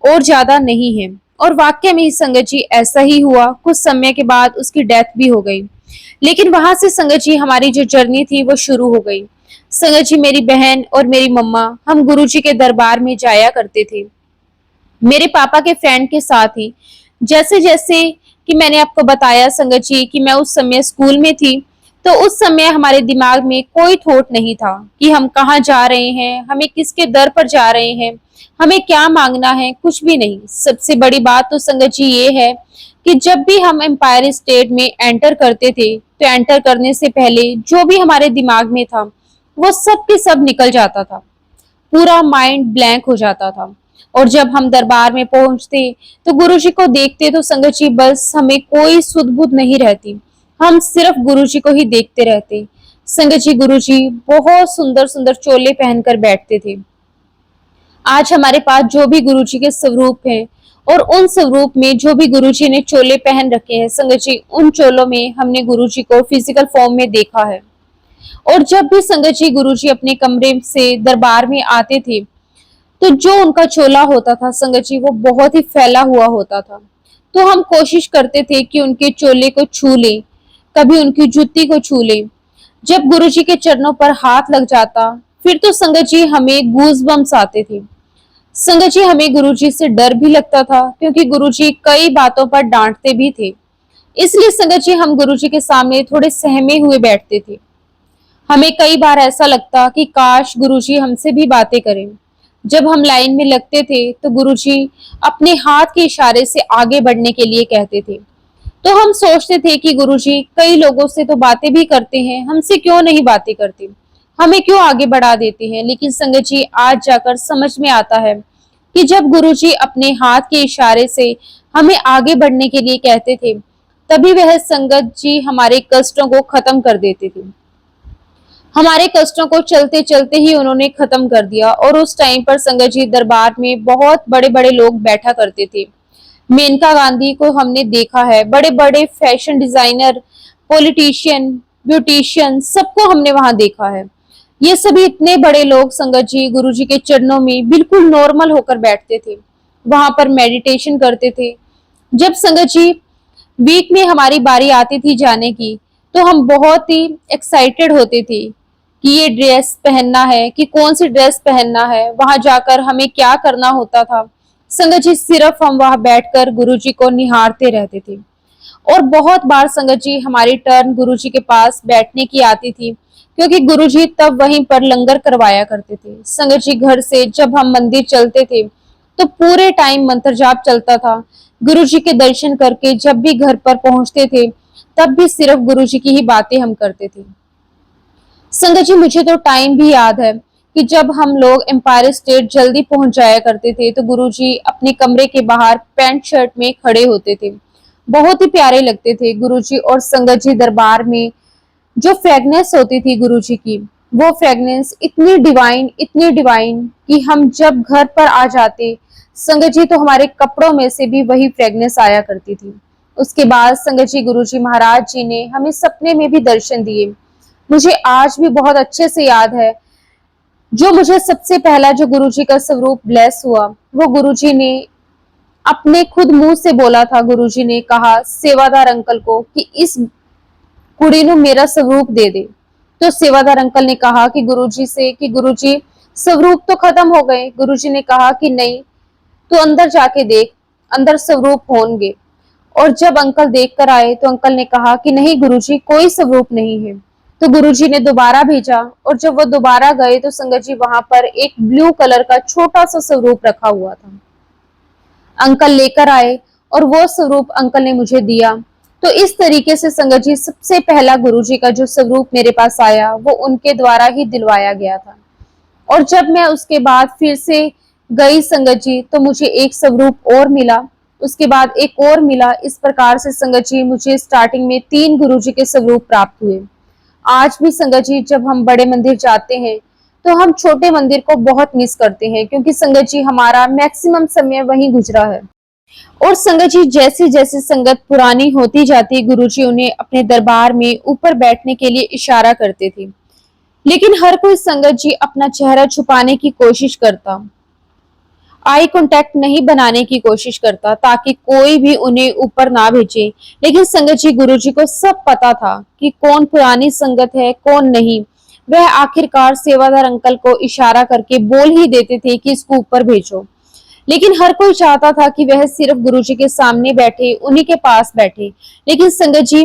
और ज्यादा नहीं है। और वाकई में ही संगत जी ऐसा ही हुआ, कुछ समय के बाद उसकी डेथ भी हो गई। लेकिन वहां से संगत जी हमारी जो जर्नी थी वो शुरू हो गई। संगत जी मेरी बहन और मेरी मम्मा हम गुरु जी के दरबार में जाया करते थे, मेरे पापा के फ्रेंड के साथ ही। जैसे जैसे कि मैंने आपको बताया संगत जी कि मैं उस समय स्कूल में थी, तो उस समय हमारे दिमाग में कोई थॉट नहीं था कि हम कहाँ जा रहे हैं, हमें किसके दर पर जा रहे हैं, हमें क्या मांगना है, कुछ भी नहीं। सबसे बड़ी बात तो संगत जी ये है कि जब भी हम एम्पायर स्टेट में एंटर करते थे तो एंटर करने से पहले जो भी हमारे दिमाग में था वो सब के सब निकल जाता था, पूरा माइंड ब्लैंक हो जाता था। और जब हम दरबार में पहुंचते तो गुरु जी को देखते तो संगत जी बस हमें कोई सुध बुध नहीं रहती, हम सिर्फ गुरु जी को ही देखते रहते। संगत जी गुरु जी बहुत सुंदर सुंदर चोले पहनकर बैठते थे। आज हमारे पास जो भी गुरु जी के स्वरूप हैं, और उन स्वरूप में जो भी गुरु जी ने चोले पहन रखे हैं संगत जी, उन चोलों में हमने गुरु जी को फिजिकल फॉर्म में देखा है। और जब भी संगत जी गुरु जी अपने कमरे से दरबार में आते थे तो जो उनका चोला होता था संगत जी वो बहुत ही फैला हुआ होता था। तो हम कोशिश करते थे कि उनके चोले को छू लें, कभी उनकी जूती को छू लें। जब गुरु जी के चरणों पर हाथ लग जाता फिर तो संगत जी हमें गूज बम्स आते थे। संगत जी हमें गुरुजी से डर भी लगता था, क्योंकि गुरुजी कई बातों पर डांटते भी थे। इसलिए संगत जी हम गुरुजी के सामने थोड़े सहमे हुए बैठते थे। हमें कई बार ऐसा लगता कि काश गुरुजी हमसे भी बातें करें। जब हम लाइन में लगते थे तो गुरुजी अपने हाथ के इशारे से आगे बढ़ने के लिए कहते थे। तो हम सोचते थे कि गुरुजी कई लोगों से तो बातें भी करते हैं, हमसे क्यों नहीं बातें करते, हमें क्यों आगे बढ़ा देते हैं। लेकिन संगत जी आज जाकर समझ में आता है कि जब गुरुजी अपने हाथ के इशारे से हमें आगे बढ़ने के लिए कहते थे तभी वह संगत जी हमारे कष्टों को खत्म कर देते थे। हमारे कष्टों को चलते चलते ही उन्होंने खत्म कर दिया। और उस टाइम पर संगत जी दरबार में बहुत बड़े बड़े लोग बैठा करते थे। मेनका गांधी को हमने देखा है, बड़े बड़े फैशन डिजाइनर, पॉलिटिशियन, ब्यूटिशियन, सबको हमने वहां देखा है। ये सभी इतने बड़े लोग संगत जी गुरु जी के चरणों में बिल्कुल नॉर्मल होकर बैठते थे, वहां पर मेडिटेशन करते थे। जब संगत जी वीक में हमारी बारी आती थी जाने की, तो हम बहुत ही एक्साइटेड होते थे कि ये ड्रेस पहनना है, कि कौन सी ड्रेस पहनना है, वहां जाकर हमें क्या करना होता था। संगत जी सिर्फ हम वहां बैठकर गुरु जी को निहारते रहते थे। और बहुत बार संगत जी हमारी टर्न गुरु जी के पास बैठने की आती थी, क्योंकि गुरु जी तब वहीं पर लंगर करवाया करते थे। संगत जी घर से जब हम मंदिर चलते थे तो पूरे टाइम मंत्र जाप चलता था। गुरु जी के दर्शन करके जब भी घर पर पहुंचते थे, तब भी सिर्फ गुरु जी की ही बातें हम करते थे। संगत जी मुझे तो टाइम भी याद है कि जब हम लोग एम्पायर स्टेट जल्दी पहुंच जाया करते थे, तो गुरु जी अपने कमरे के बाहर पैंट शर्ट में खड़े होते थे। बहुत ही प्यारे लगते थे गुरु जी। और संगत जी दरबार में जो फ्रेगनेंस होती थी गुरु जी की, वो फ्रेगनेंस इतनी डिवाइन कि हम जब घर पर आ जाते, संगत जी तो हमारे कपड़ों में से भी वही फ्रेगनेंस आया करती थी। उसके बाद संगत जी गुरु जी महाराज जी ने हमें सपने में भी दर्शन दिए। मुझे आज भी बहुत अच्छे से याद है, जो मुझे सबसे पहला जो गुरु जी का स्वरूप ब्लेस हुआ, वो गुरु जी ने अपने खुद मुंह से बोला था। गुरु जी ने कहा सेवादार अंकल को कि इस कुड़ी नु मेरा स्वरूप दे दे। तो सेवादार अंकल ने कहा कि गुरुजी से कि गुरुजी स्वरूप तो खत्म हो गए। गुरुजी ने कहा कि नहीं, तू अंदर जाके देख, अंदर स्वरूप होंगे। और जब अंकल देख कर आए तो अंकल ने कहा कि नहीं गुरुजी, कोई स्वरूप नहीं है। तो गुरुजी ने दोबारा भेजा, और जब वो दोबारा गए तो संगत जी वहां पर एक ब्लू कलर का छोटा सा स्वरूप रखा हुआ था। अंकल लेकर आए और वो स्वरूप अंकल ने मुझे दिया। तो इस तरीके से संगत जी सबसे पहला गुरुजी का जो स्वरूप मेरे पास आया, वो उनके द्वारा ही दिलवाया गया था। और जब मैं उसके बाद फिर से गई संगत जी, तो मुझे एक स्वरूप और मिला, उसके बाद एक और मिला। इस प्रकार से संगत जी मुझे स्टार्टिंग में 3 गुरुजी के स्वरूप प्राप्त हुए। आज भी संगत जी जब हम बड़े मंदिर जाते हैं, तो हम छोटे मंदिर को बहुत मिस करते हैं, क्योंकि संगत जी हमारा मैक्सिमम समय वहीं गुजरा है। और संगत जी जैसे जैसे संगत पुरानी होती जाती, गुरुजी उन्हें अपने दरबार में ऊपर बैठने के लिए इशारा करते थे। लेकिन हर कोई संगत जी अपना चेहरा छुपाने की कोशिश करता, आई कांटेक्ट नहीं बनाने की कोशिश करता, ताकि कोई भी उन्हें ऊपर ना भेजे। लेकिन संगत जी गुरुजी को सब पता था कि कौन पुरानी संगत है, कौन नहीं। वह आखिरकार सेवादार अंकल को इशारा करके बोल ही देते थे कि इसको ऊपर भेजो। लेकिन हर कोई चाहता था कि वह सिर्फ गुरुजी के सामने बैठे, उन्हीं के पास बैठे। लेकिन संगत जी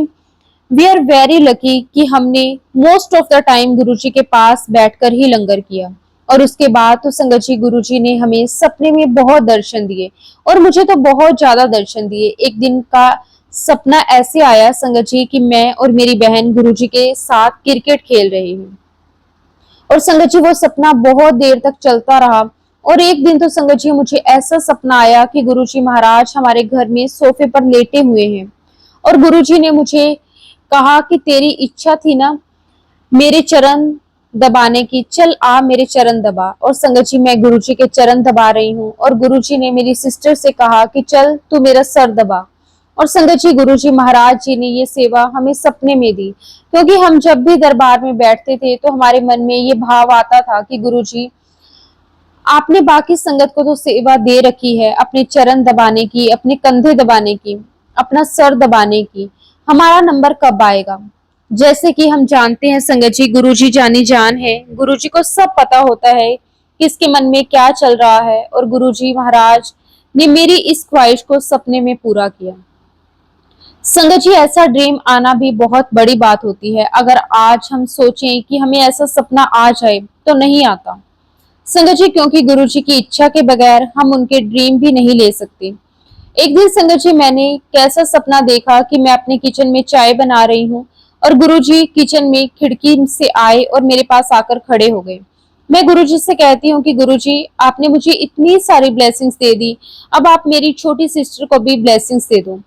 वी आर वेरी लकी कि हमने मोस्ट ऑफ द टाइम गुरुजी के पास बैठकर ही लंगर किया। और उसके बाद तो संगत जी गुरुजी ने हमें सपने में बहुत दर्शन दिए, और मुझे तो बहुत ज्यादा दर्शन दिए। एक दिन का सपना ऐसे आया संगत जी कि मैं और मेरी बहन गुरुजी के साथ क्रिकेट खेल रही हूँ। और संगत जी वो सपना बहुत देर तक चलता रहा। और एक दिन तो संगत जी मुझे ऐसा सपना आया कि गुरुजी महाराज हमारे घर में सोफे पर लेटे हुए हैं, और गुरुजी ने मुझे कहा कि तेरी इच्छा थी ना मेरे चरण दबाने की, चल आ मेरे चरण दबा। और संगत जी मैं गुरुजी के चरण दबा रही हूँ, और गुरुजी ने मेरी सिस्टर से कहा कि चल तू मेरा सर दबा। और संगत जी गुरुजी महाराज जी ने ये सेवा हमें सपने में दी, क्योंकि हम जब भी दरबार में बैठते थे तो हमारे मन में ये भाव आता था कि गुरुजी आपने बाकी संगत को तो सेवा दे रखी है, अपने चरण दबाने की, अपने कंधे दबाने की, अपना सर दबाने की, हमारा नंबर कब आएगा। जैसे कि हम जानते हैं संगत जी गुरुजी जानी जान है, गुरुजी को सब पता होता है किसके मन में क्या चल रहा है। और गुरुजी महाराज ने मेरी इस ख्वाहिश को सपने में पूरा किया। संगत जी ऐसा ड्रीम आना भी बहुत बड़ी बात होती है। अगर आज हम सोचें कि हमें ऐसा सपना आ जाए तो नहीं आता संगत जी, क्योंकि गुरुजी की इच्छा के बगैर हम उनके ड्रीम भी नहीं ले सकते। एक दिन संगत जी मैंने कैसा सपना देखा कि मैं अपने किचन में चाय बना रही हूँ, और गुरुजी किचन में खिड़की से आए और मेरे पास आकर खड़े हो गए। मैं गुरुजी से कहती हूँ कि गुरुजी आपने मुझे इतनी सारी ब्लेसिंग्स दे दी, अब आप मेरी छोटी सिस्टर को भी ब्लेसिंग्स दे दो।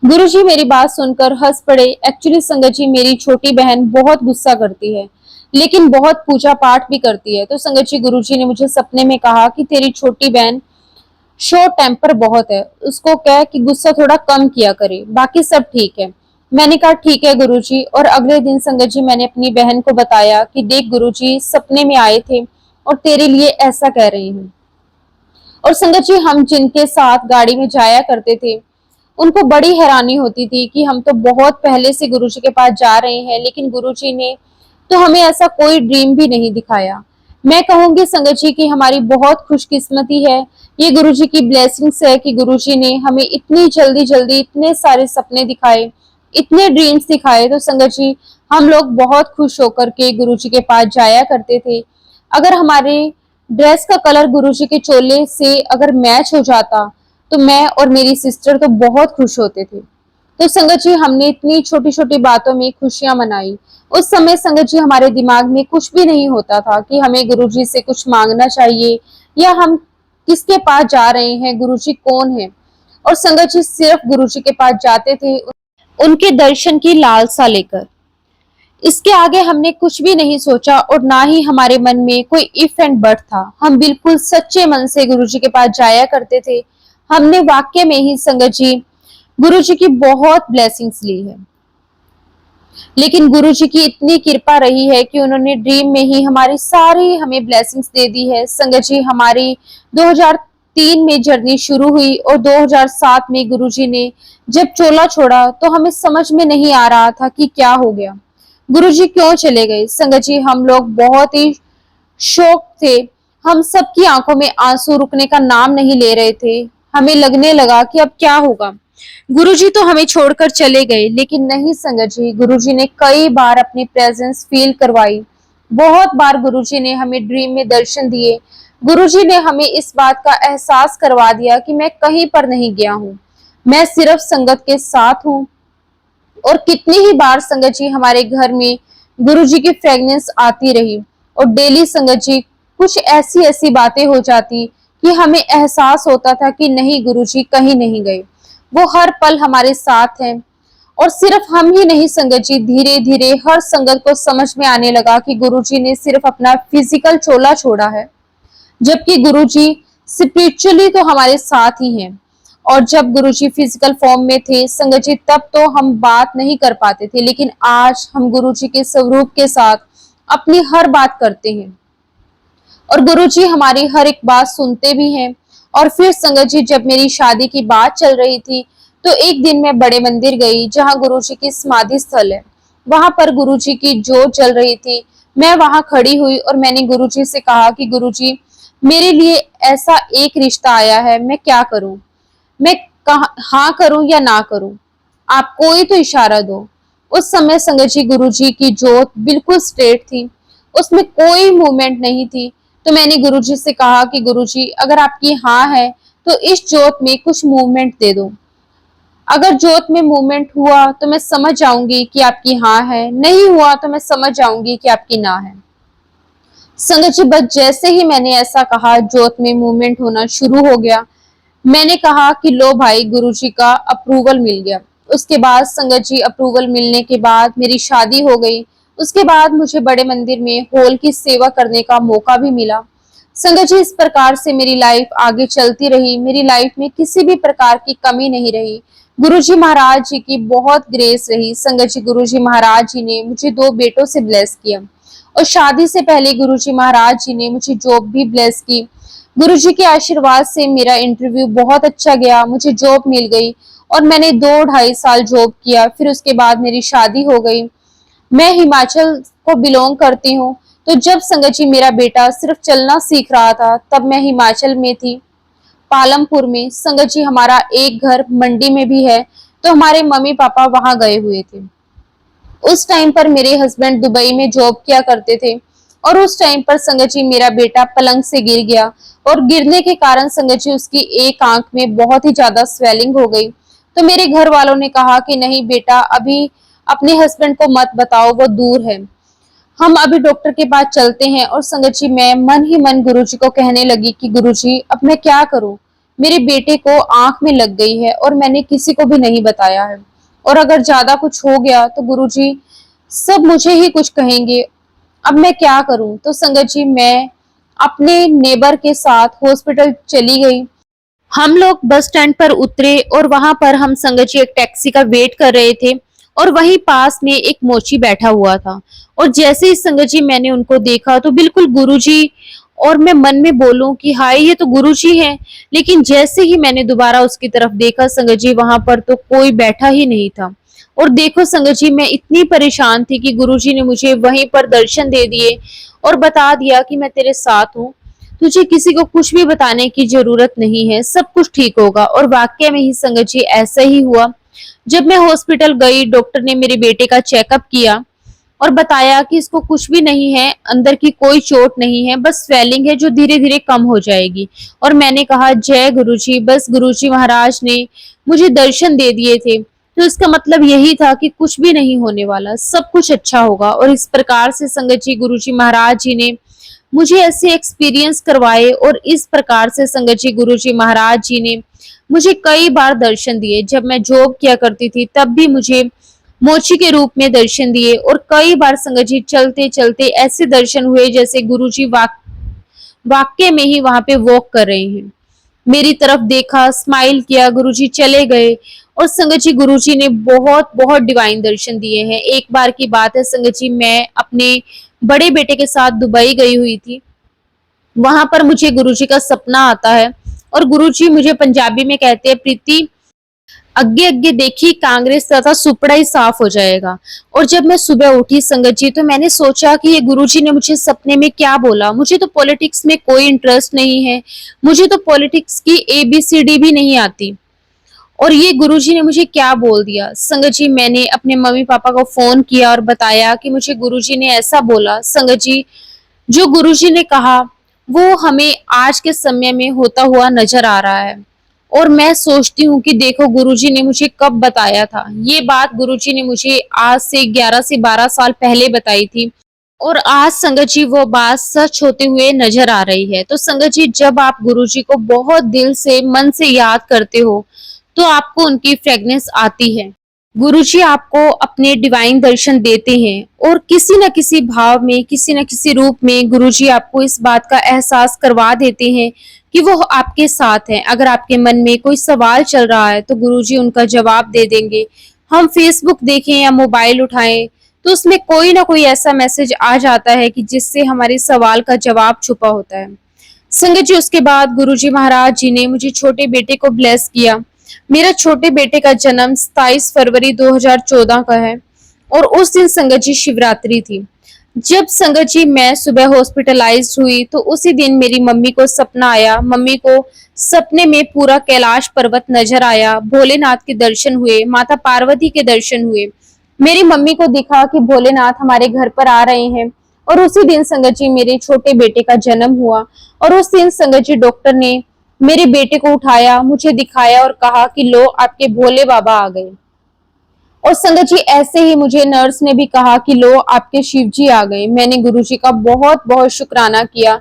गुरुजी मेरी बात सुनकर हंस पड़े। एक्चुअली संगत जी, मेरी छोटी बहन बहुत गुस्सा करती है, लेकिन बहुत पूजा पाठ भी करती है। तो संगत जी, गुरुजी ने मुझे सपने में कहा कि तेरी छोटी बहन शॉर्ट टेम्पर बहुत है, उसको कह कि गुस्सा थोड़ा कम किया करे, बाकी सब ठीक है। मैंने कहा ठीक है गुरुजी। और अगले दिन संगत जी, मैंने अपनी बहन को बताया कि देख गुरुजी सपने में आए थे और तेरे लिए ऐसा कह रही हूँ। और संगत जी, हम जिनके साथ गाड़ी में जाया करते थे उनको बड़ी हैरानी होती थी कि हम तो बहुत पहले से गुरुजी के पास जा रहे हैं, लेकिन गुरुजी ने तो हमें ऐसा कोई ड्रीम भी नहीं दिखाया। मैं कहूंगी संगत जी कि हमारी बहुत खुशकिस्मती है, ये गुरुजी की ब्लेसिंग्स है कि गुरुजी ने हमें इतनी जल्दी जल्दी इतने सारे सपने दिखाए, इतने ड्रीम्स दिखाए। तो संगत जी, हम लोग बहुत खुश होकर के गुरुजी के पास जाया करते थे। अगर हमारे ड्रेस का कलर गुरुजी के चोले से अगर मैच हो जाता तो मैं और मेरी सिस्टर तो बहुत खुश होते थे। तो संगत जी, हमने इतनी छोटी छोटी बातों में खुशियां मनाई। उस समय संगत जी, हमारे दिमाग में कुछ भी नहीं होता था कि हमें गुरुजी से कुछ मांगना चाहिए या हम किसके पास जा रहे हैं, गुरुजी कौन है। और संगत जी, सिर्फ गुरुजी के पास जाते थे उनके दर्शन की लालसा लेकर। इसके आगे हमने कुछ भी नहीं सोचा और ना ही हमारे मन में कोई इफ एंड बट था। हम बिल्कुल सच्चे मन से गुरुजी के पास जाया करते थे। हमने वाक्य में ही संगत जी गुरुजी की बहुत ब्लेसिंग्स ली है, लेकिन गुरुजी की इतनी कृपा रही है कि उन्होंने ड्रीम में ही हमारी सारी हमें ब्लेसिंग्स दे दी है। संगत जी, हमारी 2003 में जर्नी शुरू हुई और 2007 में गुरुजी ने जब चोला छोड़ा तो हमें समझ में नहीं आ रहा था कि क्या हो गया, गुरुजी क्यों चले गए। संगत जी, हम लोग बहुत ही शौक थे। हम सबकी आंखों में आंसू रुकने का नाम नहीं ले रहे थे। हमें लगने लगा कि अब क्या होगा, गुरुजी तो हमें छोड़कर चले गए। लेकिन नहीं संगत जी, गुरुजी ने कई बार अपनी प्रेजेंस फील करवाई। बहुत बार गुरुजी ने हमें ड्रीम में दर्शन दिए। गुरुजी ने हमें इस बात का एहसास करवा दिया कि मैं कहीं पर नहीं गया हूँ, मैं सिर्फ संगत के साथ हूँ। और कितनी ही बार संगत जी, हमारे घर में गुरुजी की फ्रेगनेंस आती रही और डेली संगत जी कुछ ऐसी ऐसी बातें हो जाती कि हमें एहसास होता था कि नहीं, गुरुजी कहीं नहीं गए, वो हर पल हमारे साथ हैं। और सिर्फ हम ही नहीं संगत जी, धीरे धीरे हर संगत को समझ में आने लगा कि गुरुजी ने सिर्फ अपना फिजिकल चोला छोड़ा है, जबकि गुरुजी स्पिरिचुअली तो हमारे साथ ही हैं। और जब गुरुजी फिजिकल फॉर्म में थे संगत जी, तब तो हम बात नहीं कर पाते थे, लेकिन आज हम गुरुजी के स्वरूप के साथ अपनी हर बात करते हैं और गुरुजी हमारी हर एक बात सुनते भी हैं। और फिर संगत जी, जब मेरी शादी की बात चल रही थी तो एक दिन मैं बड़े मंदिर गई जहां गुरुजी की समाधि स्थल है। वहां पर गुरुजी की जोत जल रही थी। मैं वहां खड़ी हुई और मैंने गुरुजी से कहा कि गुरुजी, मेरे लिए ऐसा एक रिश्ता आया है, मैं क्या करूं, मैं हाँ करूं या ना करूं, आप कोई तो इशारा दो। उस समय संगत जी, गुरुजी की जोत बिल्कुल स्ट्रेट थी, उसमें कोई मूवमेंट नहीं थी। तो मैंने गुरुजी से कहा कि गुरुजी, अगर आपकी हाँ है तो इस जोत में कुछ मूवमेंट दे दो। अगर जोत में मूवमेंट हुआ तो मैं समझ जाऊंगी कि आपकी हाँ है, नहीं हुआ तो मैं समझ जाऊंगी कि आपकी ना है। संगत जी, बस जैसे ही मैंने ऐसा कहा, जोत में मूवमेंट होना शुरू हो गया। मैंने कहा कि लो भाई, गुरुजी का अप्रूवल मिल गया। उसके बाद संगत जी, अप्रूवल मिलने के बाद मेरी शादी हो गई। उसके बाद मुझे बड़े मंदिर में होल की सेवा करने का मौका भी मिला। संगत जी, इस प्रकार से मेरी लाइफ आगे चलती रही। मेरी लाइफ में किसी भी प्रकार की कमी नहीं रही। गुरुजी महाराज जी की बहुत ग्रेस रही। संगत जी, गुरुजी महाराज जी ने मुझे 2 बेटों से ब्लेस किया और शादी से पहले गुरुजी महाराज जी ने मुझे जॉब भी ब्लेस की। गुरुजी के आशीर्वाद से मेरा इंटरव्यू बहुत अच्छा गया, मुझे जॉब मिल गई और मैंने 2-2.5 साल जॉब किया। फिर उसके बाद मेरी शादी हो गई। मैं हिमाचल को बिलोंग करती हूँ। तो जब संगत जी मेरा बेटा सिर्फ चलना सीख रहा था, तब मैं हिमाचल में थी, पालमपुर में। संगत जी, हमारा एक घर मंडी में भी है, तो हमारे मम्मी पापा वहां गए हुए थे। उस टाइम पर मेरे हस्बैंड दुबई में जॉब किया करते थे और उस टाइम पर संगत जी मेरा बेटा पलंग से गिर गया और गिरने के कारण संगत जी उसकी एक आंख में बहुत ही ज्यादा स्वेलिंग हो गई। तो मेरे घर वालों ने कहा कि नहीं बेटा, अभी अपने हस्बैंड को मत बताओ, वो दूर है, हम अभी डॉक्टर के पास चलते हैं। और संगत जी, मैं मन ही मन गुरुजी को कहने लगी कि गुरुजी, अब मैं क्या करूं, मेरे बेटे को आंख में लग गई है और मैंने किसी को भी नहीं बताया है, और अगर ज्यादा कुछ हो गया तो गुरुजी सब मुझे ही कुछ कहेंगे। अब मैं क्या करूं? तो संगत जी मैं अपने नेबर के साथ हॉस्पिटल चली गई। हम लोग बस स्टैंड पर उतरे और वहां पर हम संगत जी एक टैक्सी का वेट कर रहे थे, और वहीं पास में एक मोची बैठा हुआ था। और जैसे ही संगत जी मैंने उनको देखा तो बिल्कुल गुरुजी, और मैं मन में बोलूं कि हाय ये तो गुरुजी हैं, लेकिन जैसे ही मैंने दोबारा उसकी तरफ देखा संगत जी वहां पर तो कोई बैठा ही नहीं था। और देखो संगत जी मैं इतनी परेशान थी कि गुरुजी ने मुझे वहीं पर दर्शन दे दिए और बता दिया कि मैं तेरे साथ हूँ, तुझे किसी को कुछ भी बताने की जरूरत नहीं है, सब कुछ ठीक होगा। और वाकई में ही संगत जी ऐसा ही हुआ। जब मैं हॉस्पिटल गई, डॉक्टर ने मेरे बेटे का चेकअप किया और बताया कि इसको कुछ भी नहीं है, अंदर की कोई चोट नहीं है, बस स्वेलिंग है जो धीरे धीरे कम हो जाएगी। और मैंने कहा जय गुरुजी, बस गुरुजी महाराज ने मुझे दर्शन दे दिए थे, तो इसका मतलब यही था कि कुछ भी नहीं होने वाला, सब कुछ अच्छा होगा। और इस प्रकार से संगत जी गुरुजी महाराज जी ने मुझे ऐसे एक्सपीरियंस करवाए, और इस प्रकार से संगत जी गुरुजी महाराज जी ने मुझे कई बार दर्शन दिए। जब मैं जॉब किया करती थी तब भी मुझे मोची के रूप में दर्शन दिए, और कई बार संगत जी चलते चलते ऐसे दर्शन हुए जैसे गुरुजी वाक्य में ही वहां पे वॉक कर रहे हैं। मेरी तरफ देखा, स्माइल किया, गुरुजी चले गए। और संगत जी गुरुजी ने बहुत बहुत डिवाइन दर्शन दिए हैं। एक बार की बात है संगत जी, मैं अपने बड़े बेटे के साथ दुबई गई हुई थी। वहां पर मुझे गुरुजी का सपना आता है, और गुरुजी मुझे पंजाबी में कहते हैं प्रीति अगे अगे देखी कांग्रेस तथा सुपड़ा ही साफ हो जाएगा। और जब मैं सुबह उठी संगत जी तो मैंने सोचा कि ये गुरुजी ने मुझे सपने में क्या बोला। मुझे तो पॉलिटिक्स में कोई इंटरेस्ट नहीं है, मुझे तो पॉलिटिक्स की ABCD भी नहीं आती, और ये गुरुजी ने मुझे क्या बोल दिया। संगत जी मैंने अपने मम्मी पापा को फोन किया और बताया कि मुझे गुरुजी ने ऐसा बोला। संगत जी जो गुरुजी ने कहा वो हमें आज के समय में होता हुआ नजर आ रहा है, और मैं सोचती हूँ कि देखो गुरुजी ने मुझे कब बताया था। ये बात गुरुजी ने मुझे आज से 11 से 12 साल पहले बताई थी, और आज संगत जी वो बात सच होते हुए नजर आ रही है। तो संगत जी जब आप गुरुजी को बहुत दिल से मन से याद करते हो तो आपको उनकी फ्रेगनेंस आती है। गुरुजी आपको अपने डिवाइन दर्शन देते हैं, और किसी न किसी भाव में, किसी न किसी रूप में गुरुजी आपको इस बात का एहसास करवा देते हैं कि वो आपके साथ हैं। अगर आपके मन में कोई सवाल चल रहा है तो गुरुजी उनका जवाब दे देंगे। हम फेसबुक देखें या मोबाइल उठाएं तो उसमें कोई ना कोई ऐसा मैसेज आ जाता है कि जिससे हमारे सवाल का जवाब छुपा होता है। संगत जी उसके बाद गुरुजी महाराज जी ने मुझे छोटे बेटे को ब्लेस किया। मेरा छोटे बेटे का जन्म 27 फरवरी 2014 का है, और उस दिन संगत जी शिवरात्रि थी। जब संगत जी मैं सुबह हॉस्पिटलाइज्ड हुई तो उसी दिन मेरी मम्मी को सपना आया। मम्मी को सपने में पूरा कैलाश पर्वत नजर आया, भोलेनाथ के दर्शन हुए, माता पार्वती के दर्शन हुए। मेरी मम्मी को दिखा कि भोलेनाथ हमारे घर पर आ रहे हैं, और उसी दिन संगत जी मेरे छोटे बेटे का जन्म हुआ। और उस दिन संगत जी डॉक्टर ने मेरे बेटे को उठाया, मुझे दिखाया और कहा कि लो आपके भोले बाबा आ गए। और संगत जी ऐसे ही मुझे नर्स ने भी कहा कि लो आपके शिव जी आ गए। मैंने गुरुजी का बहुत बहुत शुक्राना किया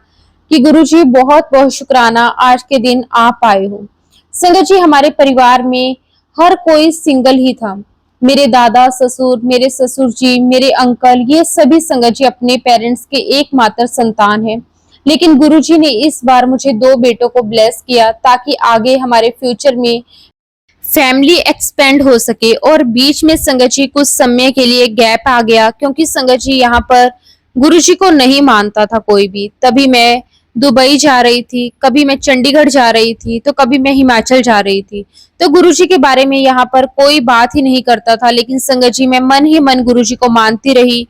कि गुरुजी बहुत बहुत शुक्राना, आज के दिन आप आए हो। संगत जी हमारे परिवार में हर कोई सिंगल ही था। मेरे दादा ससुर, मेरे ससुर जी, मेरे अंकल, ये सभी संगत जी अपने पेरेंट्स के एकमात्र संतान है। लेकिन गुरुजी ने इस बार मुझे 2 बेटों को ब्लेस किया ताकि आगे हमारे फ्यूचर में फैमिली एक्सपेंड हो सके। और बीच में संगत जी कुछ समय के लिए गैप आ गया, क्योंकि संगत जी यहाँ पर गुरुजी को नहीं मानता था कोई भी। तभी मैं दुबई जा रही थी, कभी मैं चंडीगढ़ जा रही थी, तो कभी मैं हिमाचल जा रही थी। तो गुरुजी के बारे में यहाँ पर कोई बात ही नहीं करता था। लेकिन संगत जी मैं मन ही मन गुरुजी को मानती रही।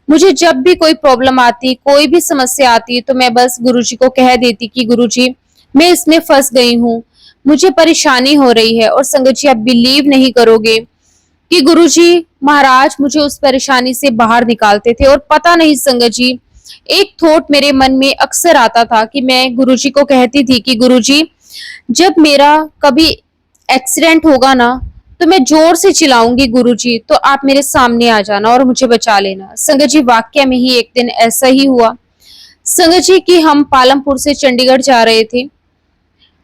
मुझे जब भी कोई प्रॉब्लम आती, कोई भी समस्या आती, तो मैं बस गुरुजी को कह देती कि गुरुजी मैं इसमें फंस गई हूँ, मुझे परेशानी हो रही है। और संगत जी आप बिलीव नहीं करोगे कि गुरुजी महाराज मुझे उस परेशानी से बाहर निकालते थे। और पता नहीं संगत जी एक थॉट मेरे मन में अक्सर आता था कि मैं गुरुजी को कहती थी कि गुरुजी जब मेरा कभी एक्सीडेंट होगा ना तो मैं जोर से चिल्लाऊंगी गुरुजी, तो आप मेरे सामने आ जाना और मुझे बचा लेना। संगत जी वाकई में ही एक दिन ऐसा ही हुआ। संगत जी कि हम पालमपुर से चंडीगढ़ जा रहे थे।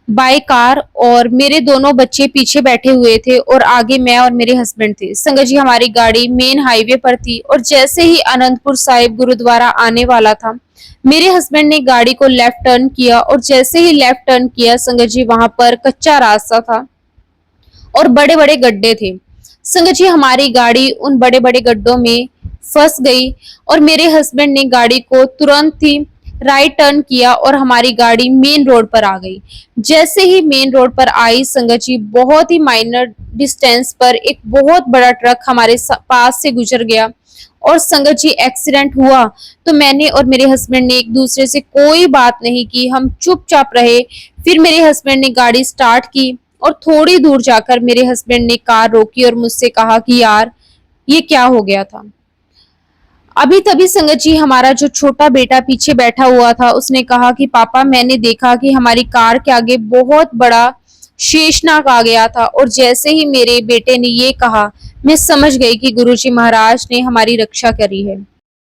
बाय कार और मेरे दोनों बच्चे पीछे बैठे हुए थे और आगे मैं और मेरे हस्बैंड थे। संगत जी हमारी गाड़ी मेन हाईवे पर थी और जैसे ही आनंदपुर साहिब गुरुद्वारा आने वाला था, मेरे हस्बैंड ने गाड़ी को लेफ्ट टर्न किया और जैसे ही लेफ्ट टर्न किया संगत जी वहां पर कच्चा रास्ता था और बड़े बड़े गड्ढे थे। संगत जी हमारी गाड़ी उन बड़े बड़े गड्ढों में फंस गई और मेरे हस्बैंड ने गाड़ी को तुरंत ही राइट टर्न किया और हमारी गाड़ी मेन रोड पर आ गई। जैसे ही मेन रोड पर आई संगत जी बहुत ही माइनर डिस्टेंस पर एक बहुत बड़ा ट्रक हमारे पास से गुजर गया और संगत जी एक्सीडेंट हुआ। तो मैंने और मेरे हस्बैंड ने एक दूसरे से कोई बात नहीं की, हम चुपचाप रहे। फिर मेरे हस्बैंड ने गाड़ी स्टार्ट की और थोड़ी दूर जाकर मेरे हस्बैंड ने कार रोकी और मुझसे कहा कि यार ये क्या हो गया था। अभी तभी संगत जी हमारा जो छोटा बेटा पीछे बैठा हुआ था उसने कहा कि पापा मैंने देखा कि हमारी कार के आगे बहुत बड़ा शेषनाग आ गया था। और जैसे ही मेरे बेटे ने ये कहा मैं समझ गई कि गुरुजी महाराज ने हमारी रक्षा करी है।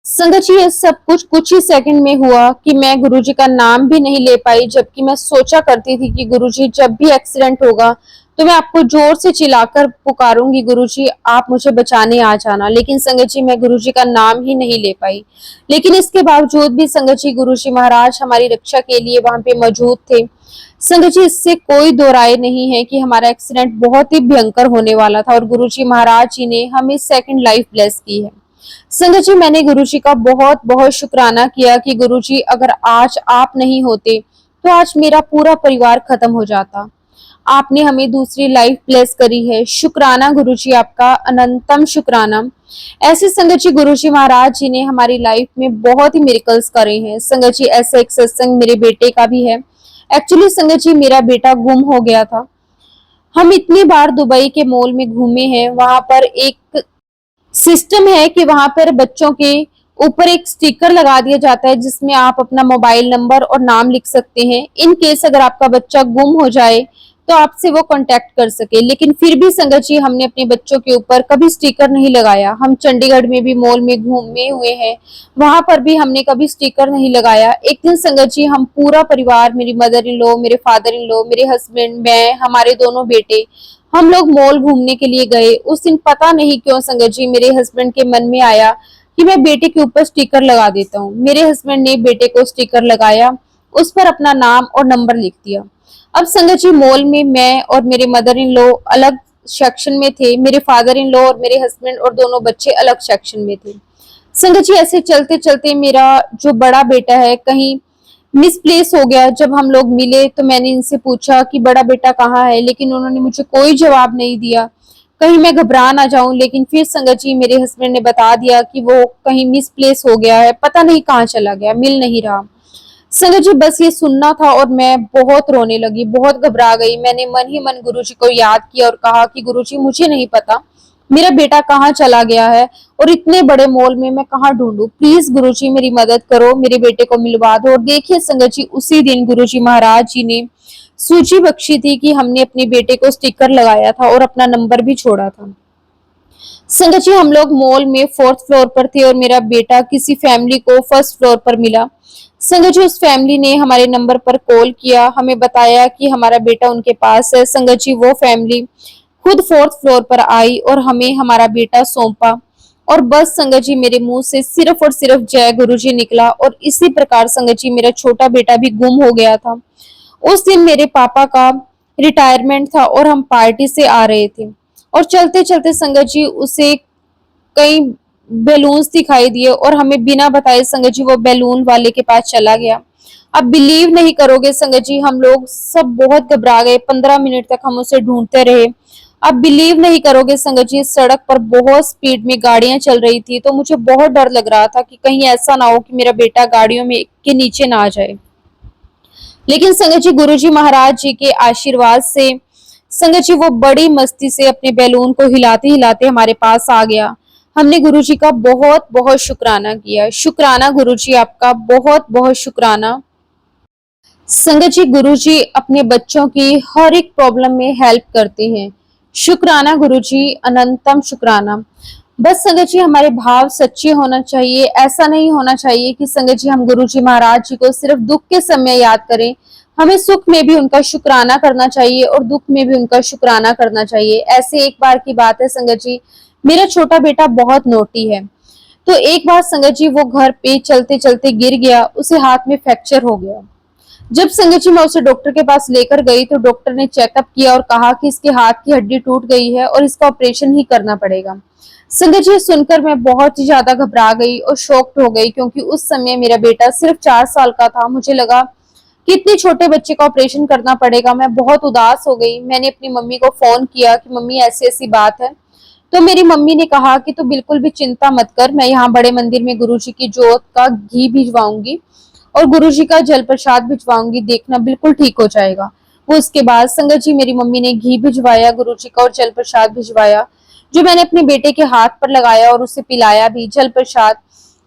संगत जी ये सब कुछ ही सेकंड में हुआ कि मैं गुरुजी का नाम भी नहीं ले पाई, जबकि मैं सोचा करती थी कि गुरुजी जब भी एक्सीडेंट होगा तो मैं आपको जोर से चिल्लाकर पुकारूंगी, गुरुजी आप मुझे बचाने आ जाना। लेकिन संगत जी मैं गुरुजी का नाम ही नहीं ले पाई। लेकिन इसके बावजूद भी संगत जी गुरुजी महाराज हमारी रक्षा के लिए वहां पे मौजूद थे। संगत जी इससे कोई दो राय नहीं है कि हमारा एक्सीडेंट बहुत ही भयंकर होने वाला था और गुरुजी महाराज जी ने हमें सेकंड लाइफ ब्लेस की है। संगत जी मैंने गुरुजी का बहुत बहुत शुक्राना किया कि गुरुजी अगर आज आप नहीं होते तो आज मेरा पूरा परिवार खत्म हो जाता। आपने हमें दूसरी लाइफ ब्लेस करी है। शुक्राना गुरुजी आपका, अनंतम शुक्राना। ऐसे संगत जी गुरुजी महाराज जी ने हमारी लाइफ में बहुत ही मिरेकल्स करे हैं। संगत जी ऐसा एक सत्संग मेरे बेटे का भी है। एक्चुअली संगत जी मेरा बेटा गुम हो गया था। हम इतनी बार दुबई के मॉल में घूमे हैं, वहां पर एक सिस्टम है कि वहां पर बच्चों के ऊपर एक स्टिकर लगा दिया जाता है जिसमें आप अपना मोबाइल नंबर और नाम लिख सकते हैं। इन केस अगर आपका बच्चा गुम हो जाए तो आपसे वो कांटेक्ट कर सके। लेकिन फिर भी संगत जी हमने अपने बच्चों के ऊपर कभी स्टिकर नहीं लगाया। हम चंडीगढ़ में भी मॉल में घूमे हुए हैं, वहां पर भी हमने कभी स्टिकर नहीं लगाया। एक दिन संगत जी हम पूरा परिवार, मेरी मदर इन लॉ, मेरे फादर इन लॉ, मेरे हस्बैंड, मैं, हमारे दोनों बेटे, हम लोग मॉल घूमने के लिए गए। उस दिन पता नहीं क्यों संगत जी मेरे हस्बैंड के मन में आया कि मैं बेटे के ऊपर स्टिकर लगा देता हूँ। मेरे हस्बैंड ने बेटे को स्टिकर लगाया, उस पर अपना नाम और नंबर लिख दिया। अब संगत जी मॉल में मैं और मेरे मदर इन लॉ अलग सेक्शन में थे, मेरे फादर इन लॉ और मेरे हस्बैंड और दोनों बच्चे अलग सेक्शन में थे। संगत जी ऐसे चलते चलते मेरा जो बड़ा बेटा है कहीं मिसप्लेस हो गया। जब हम लोग मिले तो मैंने इनसे पूछा कि बड़ा बेटा कहाँ है, लेकिन उन्होंने मुझे कोई जवाब नहीं दिया, कहीं मैं घबरा ना जाऊं। लेकिन फिर संगत जी मेरे हस्बैंड ने बता दिया कि वो कहीं मिसप्लेस हो गया है, पता नहीं कहाँ चला गया, मिल नहीं रहा। संगत जी बस ये सुनना था और मैं बहुत रोने लगी, बहुत घबरा गई। मैंने मन ही मन गुरुजी को याद किया और कहा कि गुरुजी मुझे नहीं पता मेरा बेटा कहाँ चला गया है और इतने बड़े मॉल में मैं कहाँ ढूंढूं, प्लीज गुरुजी मेरी मदद करो, मेरे बेटे को मिलवा दो। और देखिए संगत जी उसी दिन गुरुजी महाराज जी ने सूची बख्शी थी कि हमने अपने बेटे को स्टिकर लगाया था और अपना नंबर भी छोड़ा था। संगत जी हम लोग मॉल में 4th फ्लोर पर थे और मेरा बेटा किसी फैमिली को 1st फ्लोर पर मिला। संगत जी उस फैमिली ने हमारे नंबर पर कॉल किया, हमें बताया कि हमारा बेटा उनके पास है। संगत जी वो फैमिली खुद 4th फ्लोर पर आई और हमें हमारा बेटा सौंपा और बस संगत जी मेरे मुंह से सिर्फ और सिर्फ जय गुरुजी निकला। और इसी प्रकार संगत जी मेरा छोटा बेटा भी गुम हो गया था। उस दिन मेरे पापा का रिटायरमेंट था और हम पार्टी से आ रहे थे और चलते चलते संगत जी उसे कई बैलून्स दिखाई दिए और हमें बिना बताए संगत जी वो बैलून वाले के पास चला गया। अब बिलीव नहीं करोगे संगत जी हम लोग सब बहुत घबरा गए, 15 मिनट तक हम उसे ढूंढते रहे। अब बिलीव नहीं करोगे संगत जी सड़क पर बहुत स्पीड में गाड़ियां चल रही थी, तो मुझे बहुत डर लग रहा था कि कहीं ऐसा ना हो कि मेरा बेटा गाड़ियों में के नीचे ना आ जाए। लेकिन संगत जी गुरुजी महाराज जी के आशीर्वाद से संगत जी वो बड़ी मस्ती से अपने बैलून को हिलाते हिलाते हमारे पास आ गया। हमने गुरुजी का बहुत बहुत शुक्राना किया। शुक्राना गुरुजी आपका, बहुत बहुत शुक्राना। संगत जी गुरुजी अपने बच्चों की हर एक प्रॉब्लम में हेल्प करते हैं। शुक्राना गुरुजी, अनंतम शुक्राना। बस संगत जी हमारे भाव सच्चे होना चाहिए। ऐसा नहीं होना चाहिए कि संगत जी हम गुरुजी महाराज जी को सिर्फ दुख के समय याद करें, हमें सुख में भी उनका शुक्राना करना चाहिए और दुख में भी उनका शुक्राना करना चाहिए। ऐसे एक बार की बात है संगत जी, मेरा छोटा बेटा बहुत नोटी है। तो एक बार संगत जी वो घर पे चलते चलते गिर गया, उसे हाथ में फ्रैक्चर हो गया। जब संगत जी मैं उसे डॉक्टर के पास लेकर गई तो डॉक्टर ने चेकअप किया और कहा कि इसके हाथ की हड्डी टूट गई है और इसका ऑपरेशन ही करना पड़ेगा। संगत जी सुनकर मैं बहुत ही ज्यादा घबरा गई और शॉक्ड हो गई, क्योंकि उस समय मेरा बेटा सिर्फ 4 साल का था। मुझे लगा कि इतने छोटे बच्चे का ऑपरेशन करना पड़ेगा। मैं बहुत उदास हो गई। मैंने अपनी मम्मी को फोन किया कि मम्मी ऐसी ऐसी बात है। तो मेरी मम्मी ने कहा कि तू बिल्कुल भी चिंता मत कर, मैं यहाँ बड़े मंदिर में गुरुजी की जोत का घी भिजवाऊंगी और गुरुजी का जल प्रसाद भिजवाऊंगी, देखना बिल्कुल ठीक हो जाएगा। वो उसके बाद संगत जी मेरी मम्मी ने घी भिजवाया गुरुजी का और जल प्रसाद भिजवाया, जो मैंने अपने बेटे के हाथ पर लगाया और उसे पिलाया भी जल प्रसाद।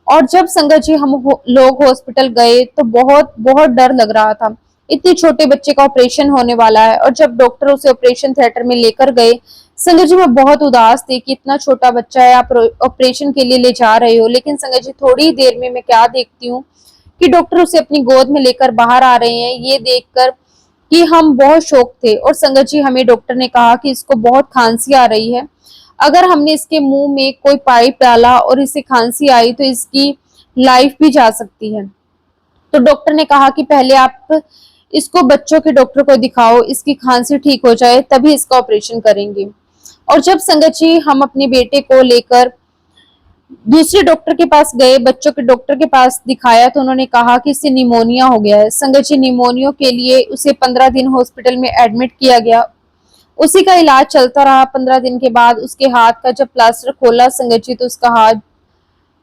और जब संगत जी हम लोग हॉस्पिटल गए तो बहुत बहुत डर लग रहा था, इतने छोटे बच्चे का ऑपरेशन होने वाला है। और जब डॉक्टर उसे ऑपरेशन थिएटर में लेकर गए, संगत जी मैं बहुत उदास थी कि इतना छोटा बच्चा है, आप ऑपरेशन के लिए ले जा रहे हो। लेकिन संगत जी थोड़ी देर में मैं क्या देखती हूँ कि डॉक्टर उसे अपनी गोद में लेकर बाहर आ रहे हैं। ये देखकर कि हम बहुत शौक थे। और संगत जी हमें डॉक्टर ने कहा कि इसको बहुत खांसी आ रही है, अगर हमने इसके मुंह में कोई पाइप डाला और इसे खांसी आई तो इसकी लाइफ भी जा सकती है। तो डॉक्टर ने कहा कि पहले आप इसको बच्चों के डॉक्टर को दिखाओ, इसकी खांसी ठीक हो जाए तभी इसका ऑपरेशन करेंगे। और जब संगत जी हम अपने बेटे को लेकर दूसरे डॉक्टर के पास गए, बच्चों के डॉक्टर के पास दिखाया, तो उन्होंने कहा कि इसे निमोनिया हो गया है। संगत जी निमोनिया के लिए उसे 15 दिन हॉस्पिटल में एडमिट किया गया। उसी का इलाज चलता रहा। 15 दिन के बाद उसके हाथ का जब प्लास्टर खोला संगत जी तो उसका हाथ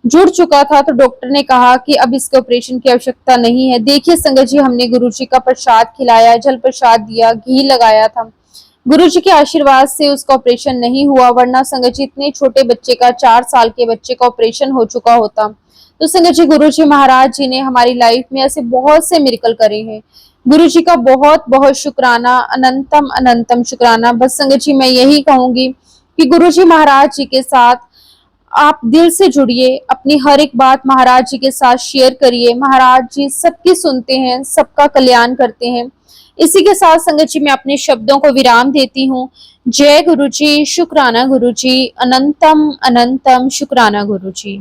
जुड़ चुका था। तो डॉक्टर ने कहा कि अब इसके ऑपरेशन की आवश्यकता नहीं है। देखिए संगत जी हमने गुरुजी का प्रसाद खिलाया, जल प्रसाद दिया, घी लगाया था। गुरुजी के आशीर्वाद से उसका ऑपरेशन नहीं हुआ, वरना संगत जी इतने छोटे बच्चे का 4 साल के बच्चे का ऑपरेशन हो चुका होता। तो संगत जी गुरुजी महाराज जी ने हमारी लाइफ में ऐसे बहुत से मिरेकल करे हैं। गुरुजी का बहुत बहुत शुक्राना, अनंतम अनंतम शुक्राना। बस संगत जी मैं यही कहूंगी कि गुरुजी महाराज जी के साथ आप दिल से जुड़िए, अपनी हर एक बात महाराज जी के साथ शेयर करिए। महाराज जी सबकी सुनते हैं, सबका कल्याण करते हैं। इसी के साथ संगत जी मैं अपने शब्दों को विराम देती हूँ। जय गुरु जी, शुक्राना गुरु जी, अनंतम अनंतम शुक्राना गुरु जी।